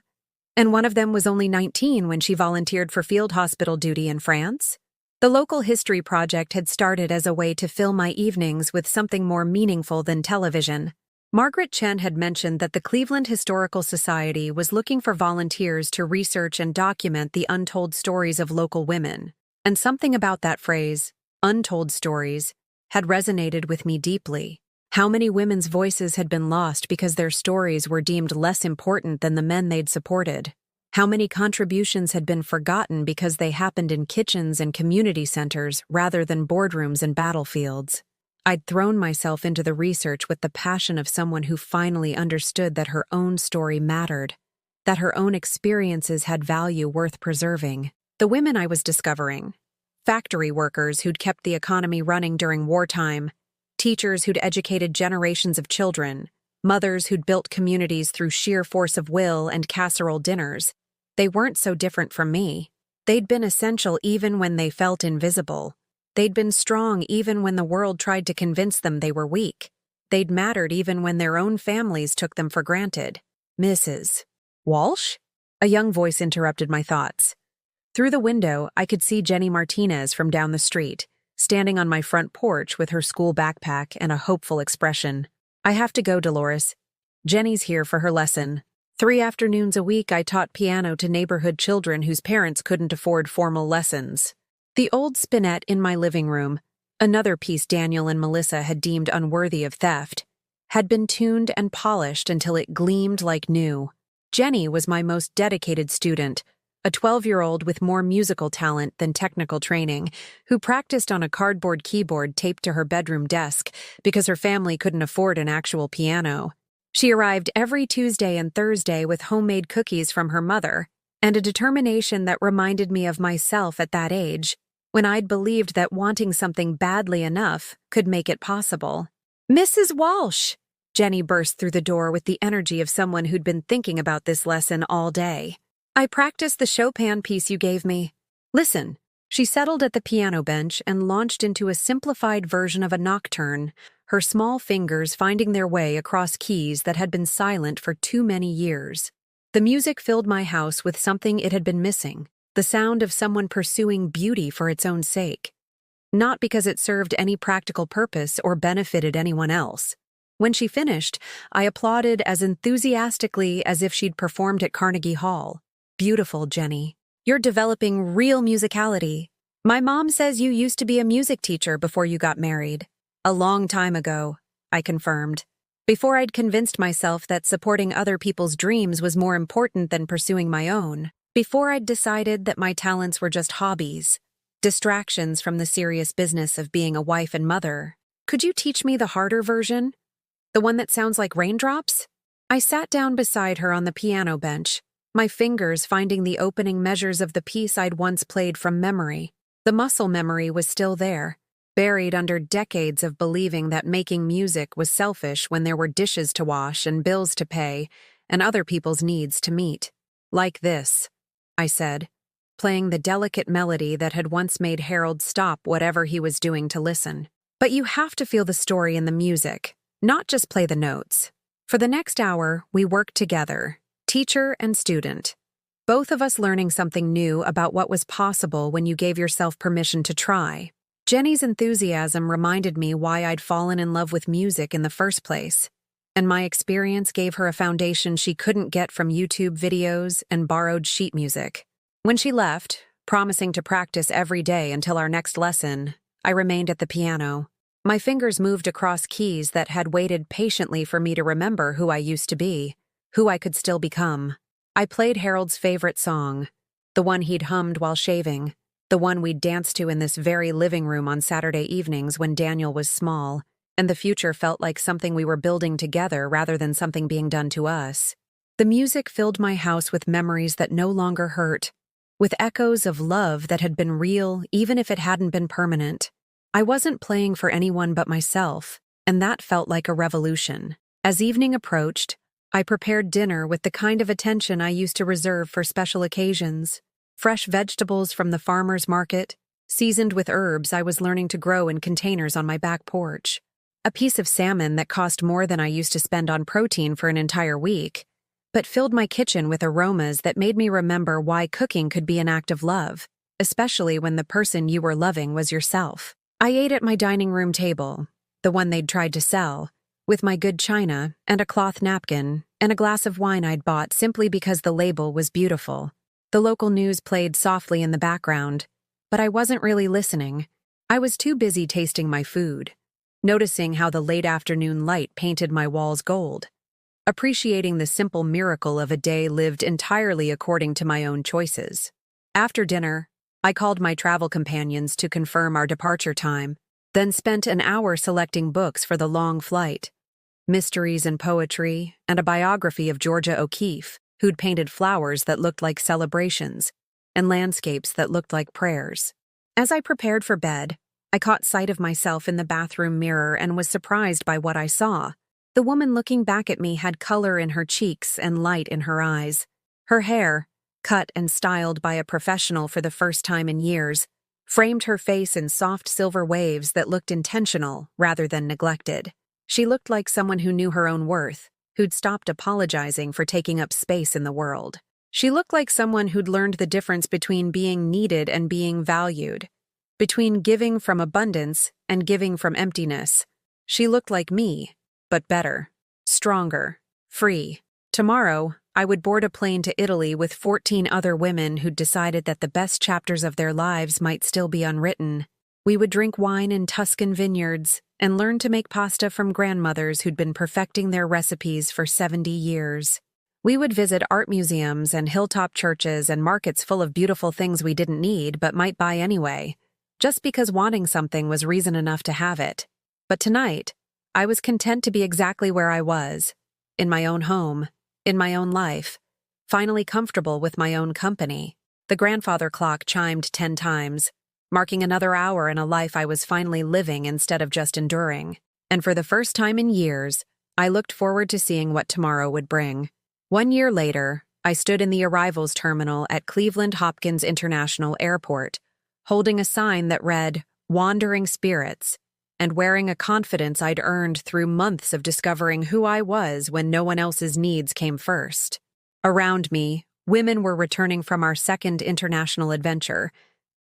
And one of them was only 19 when she volunteered for field hospital duty in France?" The local history project had started as a way to fill my evenings with something more meaningful than television. Margaret Chen had mentioned that the Cleveland Historical Society was looking for volunteers to research and document the untold stories of local women, and something about that phrase, untold stories, had resonated with me deeply. How many women's voices had been lost because their stories were deemed less important than the men they'd supported? How many contributions had been forgotten because they happened in kitchens and community centers rather than boardrooms and battlefields? I'd thrown myself into the research with the passion of someone who finally understood that her own story mattered, that her own experiences had value worth preserving. The women I was discovering, factory workers who'd kept the economy running during wartime, teachers who'd educated generations of children, mothers who'd built communities through sheer force of will and casserole dinners, they weren't so different from me. They'd been essential even when they felt invisible. They'd been strong even when the world tried to convince them they were weak. They'd mattered even when their own families took them for granted. "Mrs. Walsh?" A young voice interrupted my thoughts. Through the window, I could see Jenny Martinez from down the street, standing on my front porch with her school backpack and a hopeful expression. "I have to go, Dolores. Jenny's here for her lesson." 3 afternoons a week I taught piano to neighborhood children whose parents couldn't afford formal lessons. The old spinet in my living room, another piece Daniel and Melissa had deemed unworthy of theft, had been tuned and polished until it gleamed like new. Jenny was my most dedicated student, a 12-year-old with more musical talent than technical training, who practiced on a cardboard keyboard taped to her bedroom desk because her family couldn't afford an actual piano. She arrived every Tuesday and Thursday with homemade cookies from her mother, and a determination that reminded me of myself at that age, when I'd believed that wanting something badly enough could make it possible. "Mrs. Walsh!" Jenny burst through the door with the energy of someone who'd been thinking about this lesson all day. "I practiced the Chopin piece you gave me. Listen." She settled at the piano bench and launched into a simplified version of a nocturne, her small fingers finding their way across keys that had been silent for too many years. The music filled my house with something it had been missing, the sound of someone pursuing beauty for its own sake. not because it served any practical purpose or benefited anyone else. When she finished, I applauded as enthusiastically as if she'd performed at Carnegie Hall. "Beautiful, Jenny. You're developing real musicality. My mom says you used to be a music teacher before you got married." "A long time ago," I confirmed. Before I'd convinced myself that supporting other people's dreams was more important than pursuing my own. Before I'd decided that my talents were just hobbies, distractions from the serious business of being a wife and mother. "Could you teach me the harder version? The one that sounds like raindrops?" I sat down beside her on the piano bench, my fingers finding the opening measures of the piece I'd once played from memory. The muscle memory was still there, buried under decades of believing that making music was selfish when there were dishes to wash and bills to pay and other people's needs to meet. "Like this," I said, playing the delicate melody that had once made Harold stop whatever he was doing to listen. "But you have to feel the story in the music, not just play the notes." For the next hour, we worked together, teacher and student, both of us learning something new about what was possible when you gave yourself permission to try. Jenny's enthusiasm reminded me why I'd fallen in love with music in the first place, and my experience gave her a foundation she couldn't get from YouTube videos and borrowed sheet music. When she left, promising to practice every day until our next lesson, I remained at the piano. My fingers moved across keys that had waited patiently for me to remember who I used to be, who I could still become. I played Harold's favorite song, the one he'd hummed while shaving, the one we'd danced to in this very living room on Saturday evenings when Daniel was small, and the future felt like something we were building together rather than something being done to us. The music filled my house with memories that no longer hurt, with echoes of love that had been real even if it hadn't been permanent. I wasn't playing for anyone but myself, and that felt like a revolution. As evening approached, I prepared dinner with the kind of attention I used to reserve for special occasions. Fresh vegetables from the farmer's market, seasoned with herbs I was learning to grow in containers on my back porch. A piece of salmon that cost more than I used to spend on protein for an entire week, but filled my kitchen with aromas that made me remember why cooking could be an act of love, especially when the person you were loving was yourself. I ate at my dining room table, the one they'd tried to sell, with my good china and a cloth napkin and a glass of wine I'd bought simply because the label was beautiful. The local news played softly in the background, but I wasn't really listening. I was too busy tasting my food, noticing how the late afternoon light painted my walls gold, appreciating the simple miracle of a day lived entirely according to my own choices. After dinner, I called my travel companions to confirm our departure time, then spent an hour selecting books for the long flight. Mysteries and poetry, and a biography of Georgia O'Keeffe, who'd painted flowers that looked like celebrations, and landscapes that looked like prayers. As I prepared for bed, I caught sight of myself in the bathroom mirror and was surprised by what I saw. The woman looking back at me had color in her cheeks and light in her eyes. Her hair, cut and styled by a professional for the first time in years, framed her face in soft silver waves that looked intentional rather than neglected. She looked like someone who knew her own worth, who'd stopped apologizing for taking up space in the world. She looked like someone who'd learned the difference between being needed and being valued, between giving from abundance and giving from emptiness. She looked like me, but better, stronger, free. Tomorrow, I would board a plane to Italy with 14 other women who'd decided that the best chapters of their lives might still be unwritten. We would drink wine in Tuscan vineyards and learn to make pasta from grandmothers who'd been perfecting their recipes for 70 years. We would visit art museums and hilltop churches and markets full of beautiful things we didn't need but might buy anyway, just because wanting something was reason enough to have it. But tonight, I was content to be exactly where I was, in my own home, in my own life, finally comfortable with my own company. The grandfather clock chimed 10 times, marking another hour in a life I was finally living instead of just enduring. And for the first time in years, I looked forward to seeing what tomorrow would bring. 1 year later, I stood in the arrivals terminal at Cleveland Hopkins International Airport, holding a sign that read, "Wandering Spirits," and wearing a confidence I'd earned through months of discovering who I was when no one else's needs came first. Around me, women were returning from our second international adventure,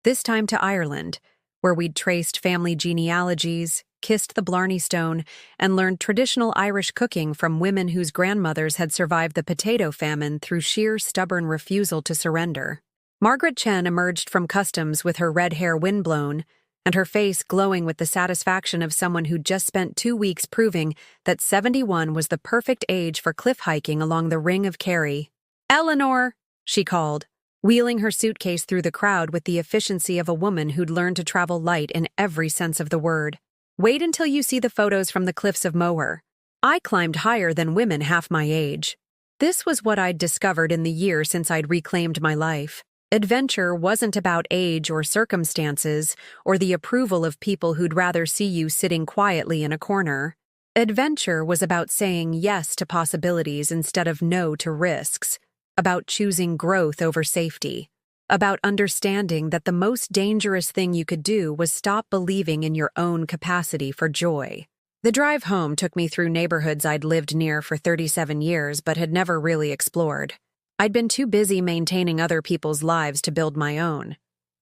this time to Ireland, where we'd traced family genealogies, kissed the Blarney Stone, and learned traditional Irish cooking from women whose grandmothers had survived the potato famine through sheer stubborn refusal to surrender. Margaret Chen emerged from customs with her red hair windblown, and her face glowing with the satisfaction of someone who'd just spent 2 weeks proving that 71 was the perfect age for cliff hiking along the Ring of Kerry. "Eleanor!" she called, wheeling her suitcase through the crowd with the efficiency of a woman who'd learned to travel light in every sense of the word. "Wait until you see the photos from the cliffs of Moher. I climbed higher than women half my age." This was what I'd discovered in the year since I'd reclaimed my life. Adventure wasn't about age or circumstances or the approval of people who'd rather see you sitting quietly in a corner. Adventure was about saying yes to possibilities instead of no to risks, about choosing growth over safety, about understanding that the most dangerous thing you could do was stop believing in your own capacity for joy. The drive home took me through neighborhoods I'd lived near for 37 years but had never really explored. I'd been too busy maintaining other people's lives to build my own,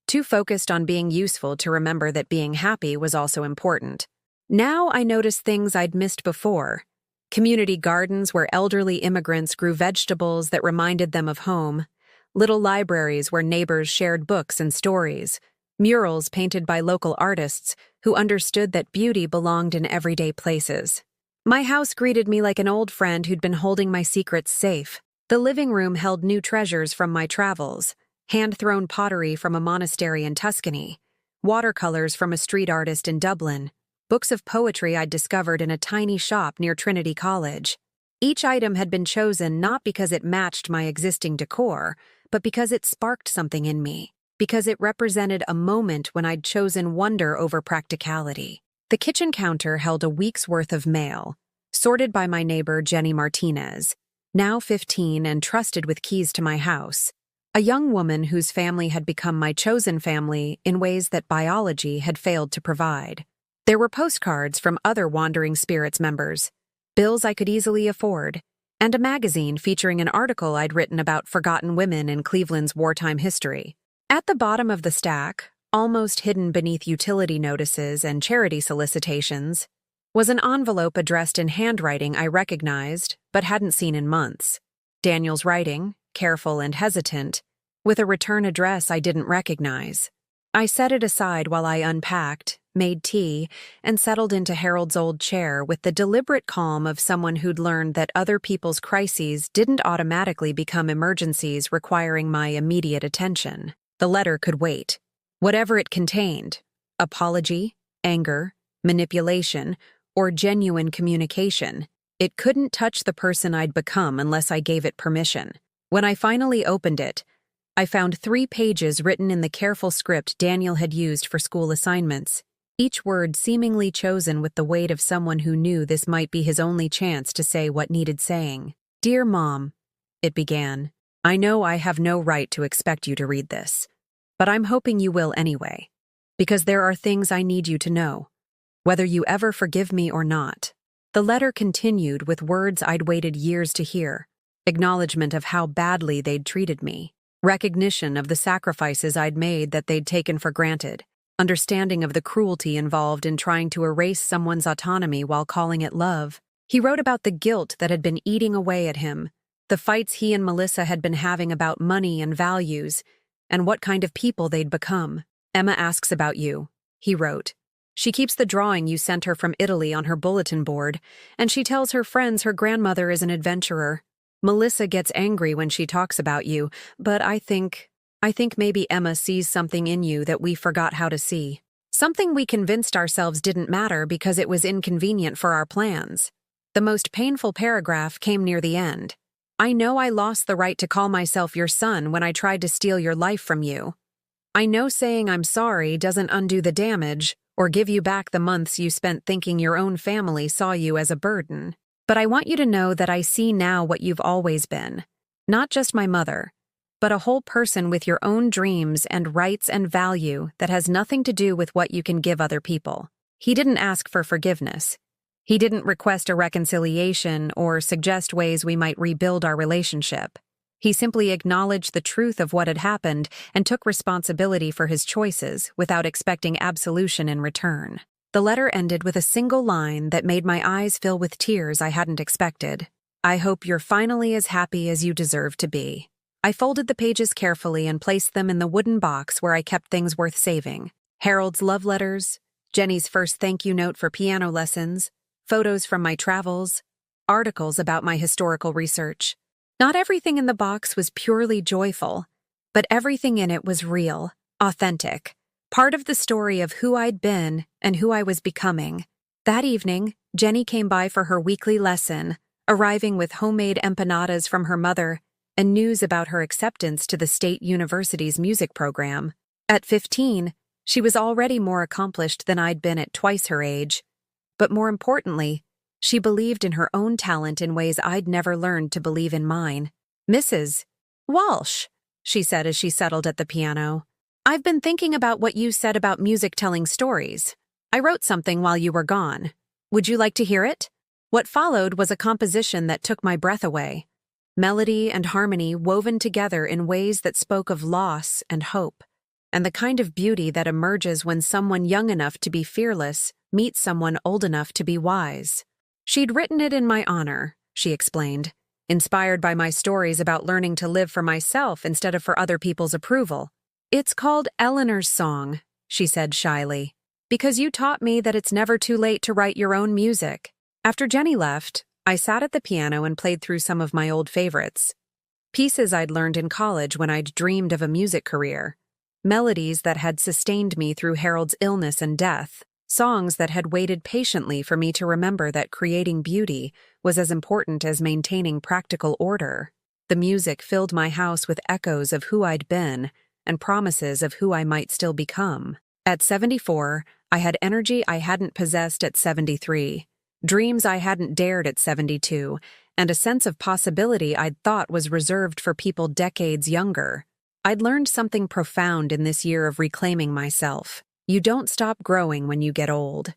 too focused on being useful to remember that being happy was also important. Now I noticed things I'd missed before. Community gardens where elderly immigrants grew vegetables that reminded them of home, little libraries where neighbors shared books and stories, murals painted by local artists who understood that beauty belonged in everyday places. My house greeted me like an old friend who'd been holding my secrets safe. The living room held new treasures from my travels, hand-thrown pottery from a monastery in Tuscany, watercolors from a street artist in Dublin, books of poetry I'd discovered in a tiny shop near Trinity College. Each item had been chosen not because it matched my existing decor, but because it sparked something in me, because it represented a moment when I'd chosen wonder over practicality. The kitchen counter held a week's worth of mail, sorted by my neighbor Jenny Martinez, now 15 and trusted with keys to my house, a young woman whose family had become my chosen family in ways that biology had failed to provide. There were postcards from other Wandering Spirits members, bills I could easily afford, and a magazine featuring an article I'd written about forgotten women in Cleveland's wartime history. At the bottom of the stack, almost hidden beneath utility notices and charity solicitations, was an envelope addressed in handwriting I recognized but hadn't seen in months. Daniel's writing, careful and hesitant, with a return address I didn't recognize. I set it aside while I unpacked, made tea, and settled into Harold's old chair with the deliberate calm of someone who'd learned that other people's crises didn't automatically become emergencies requiring my immediate attention. The letter could wait. Whatever it contained, apology, anger, manipulation, or genuine communication, it couldn't touch the person I'd become unless I gave it permission. When I finally opened it, I found 3 pages written in the careful script Daniel had used for school assignments, each word seemingly chosen with the weight of someone who knew this might be his only chance to say what needed saying. "Dear Mom," it began, "I know I have no right to expect you to read this, but I'm hoping you will anyway, because there are things I need you to know, whether you ever forgive me or not." The letter continued with words I'd waited years to hear, acknowledgement of how badly they'd treated me, recognition of the sacrifices I'd made that they'd taken for granted, understanding of the cruelty involved in trying to erase someone's autonomy while calling it love. He wrote about the guilt that had been eating away at him, the fights he and Melissa had been having about money and values, and what kind of people they'd become. "Emma asks about you," he wrote. "She keeps the drawing you sent her from Italy on her bulletin board, and she tells her friends her grandmother is an adventurer. Melissa gets angry when she talks about you, but I think maybe Emma sees something in you that we forgot how to see. Something we convinced ourselves didn't matter because it was inconvenient for our plans." The most painful paragraph came near the end. "I know I lost the right to call myself your son when I tried to steal your life from you. I know saying I'm sorry doesn't undo the damage or give you back the months you spent thinking your own family saw you as a burden. But I want you to know that I see now what you've always been. Not just my mother, but a whole person with your own dreams and rights and value that has nothing to do with what you can give other people." He didn't ask for forgiveness. He didn't request a reconciliation or suggest ways we might rebuild our relationship. He simply acknowledged the truth of what had happened and took responsibility for his choices without expecting absolution in return. The letter ended with a single line that made my eyes fill with tears I hadn't expected. "I hope you're finally as happy as you deserve to be." I folded the pages carefully and placed them in the wooden box where I kept things worth saving. Harold's love letters, Jenny's first thank you note for piano lessons, photos from my travels, articles about my historical research. Not everything in the box was purely joyful, but everything in it was real, authentic, part of the story of who I'd been and who I was becoming. That evening, Jenny came by for her weekly lesson, arriving with homemade empanadas from her mother and news about her acceptance to the state university's music program. At 15, she was already more accomplished than I'd been at twice her age. But more importantly, she believed in her own talent in ways I'd never learned to believe in mine. "Mrs. Walsh," she said as she settled at the piano, "I've been thinking about what you said about music telling stories. I wrote something while you were gone. Would you like to hear it?" What followed was a composition that took my breath away. Melody and harmony woven together in ways that spoke of loss and hope, and the kind of beauty that emerges when someone young enough to be fearless meets someone old enough to be wise. She'd written it in my honor, she explained, inspired by my stories about learning to live for myself instead of for other people's approval. "It's called Eleanor's Song," she said shyly, "because you taught me that it's never too late to write your own music." After Jenny left, I sat at the piano and played through some of my old favorites. Pieces I'd learned in college when I'd dreamed of a music career. Melodies that had sustained me through Harold's illness and death. Songs that had waited patiently for me to remember that creating beauty was as important as maintaining practical order. The music filled my house with echoes of who I'd been and promises of who I might still become. At 74, I had energy I hadn't possessed at 73, dreams I hadn't dared at 72, and a sense of possibility I'd thought was reserved for people decades younger. I'd learned something profound in this year of reclaiming myself. You don't stop growing when you get old.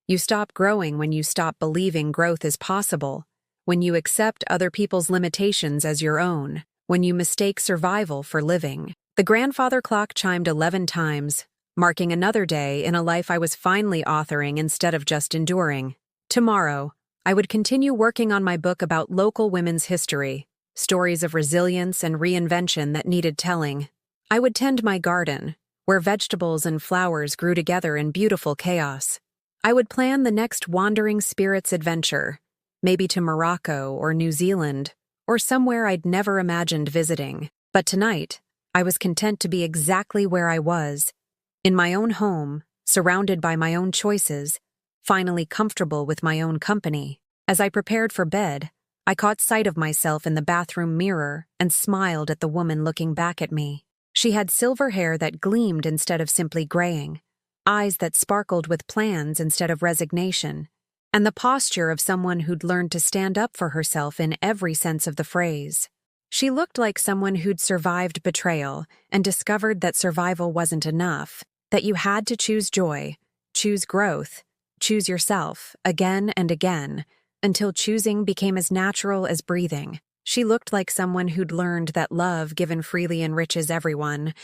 You stop growing when you stop believing growth is possible, when you accept other people's limitations as your own, when you mistake survival for living. The grandfather clock chimed 11 times, marking another day in a life I was finally authoring instead of just enduring. Tomorrow, I would continue working on my book about local women's history, stories of resilience and reinvention that needed telling. I would tend my garden, where vegetables and flowers grew together in beautiful chaos. I would plan the next wandering spirit's adventure, maybe to Morocco or New Zealand, or somewhere I'd never imagined visiting. But tonight, I was content to be exactly where I was, in my own home, surrounded by my own choices, finally comfortable with my own company. As I prepared for bed, I caught sight of myself in the bathroom mirror and smiled at the woman looking back at me. She had silver hair that gleamed instead of simply graying, eyes that sparkled with plans instead of resignation, and the posture of someone who'd learned to stand up for herself in every sense of the phrase. She looked like someone who'd survived betrayal and discovered that survival wasn't enough, that you had to choose joy, choose growth, choose yourself again and again, until choosing became as natural as breathing. She looked like someone who'd learned that love given freely enriches everyone,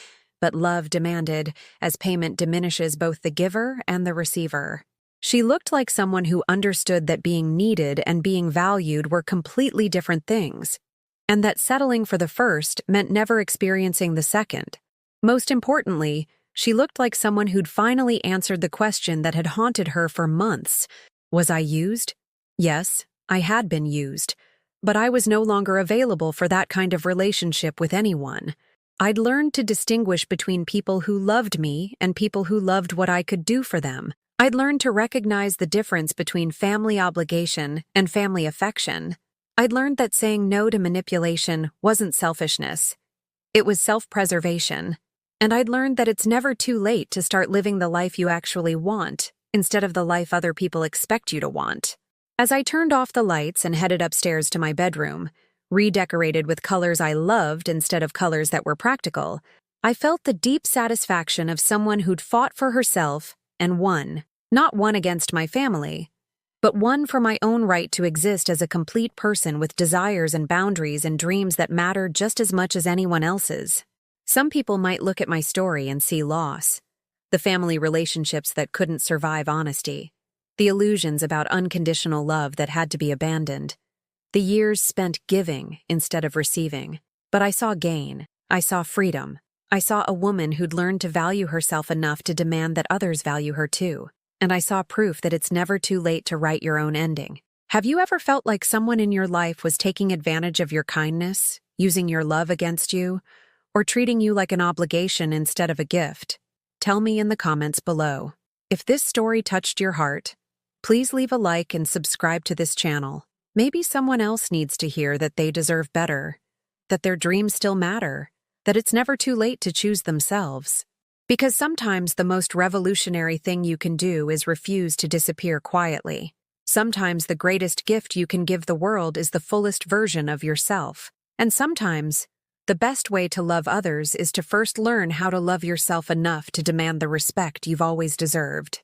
but love demanded as payment diminishes both the giver and the receiver. She looked like someone who understood that being needed and being valued were completely different things, and that settling for the first meant never experiencing the second. Most importantly, she looked like someone who'd finally answered the question that had haunted her for months. Was I used? Yes, I had been used. But I was no longer available for that kind of relationship with anyone. I'd learned to distinguish between people who loved me and people who loved what I could do for them. I'd learned to recognize the difference between family obligation and family affection. I'd learned that saying no to manipulation wasn't selfishness. It was self-preservation. And I'd learned that it's never too late to start living the life you actually want, instead of the life other people expect you to want. As I turned off the lights and headed upstairs to my bedroom, redecorated with colors I loved instead of colors that were practical, I felt the deep satisfaction of someone who'd fought for herself and won. Not won against my family, but one for my own right to exist as a complete person with desires and boundaries and dreams that matter just as much as anyone else's. Some people might look at my story and see loss. The family relationships that couldn't survive honesty. The illusions about unconditional love that had to be abandoned. The years spent giving instead of receiving. But I saw gain. I saw freedom. I saw a woman who'd learned to value herself enough to demand that others value her too. And I saw proof that it's never too late to write your own ending. Have you ever felt like someone in your life was taking advantage of your kindness, using your love against you, or treating you like an obligation instead of a gift? Tell me in the comments below. If this story touched your heart, please leave a like and subscribe to this channel. Maybe someone else needs to hear that they deserve better, that their dreams still matter, that it's never too late to choose themselves. Because sometimes the most revolutionary thing you can do is refuse to disappear quietly. Sometimes the greatest gift you can give the world is the fullest version of yourself. And sometimes, the best way to love others is to first learn how to love yourself enough to demand the respect you've always deserved.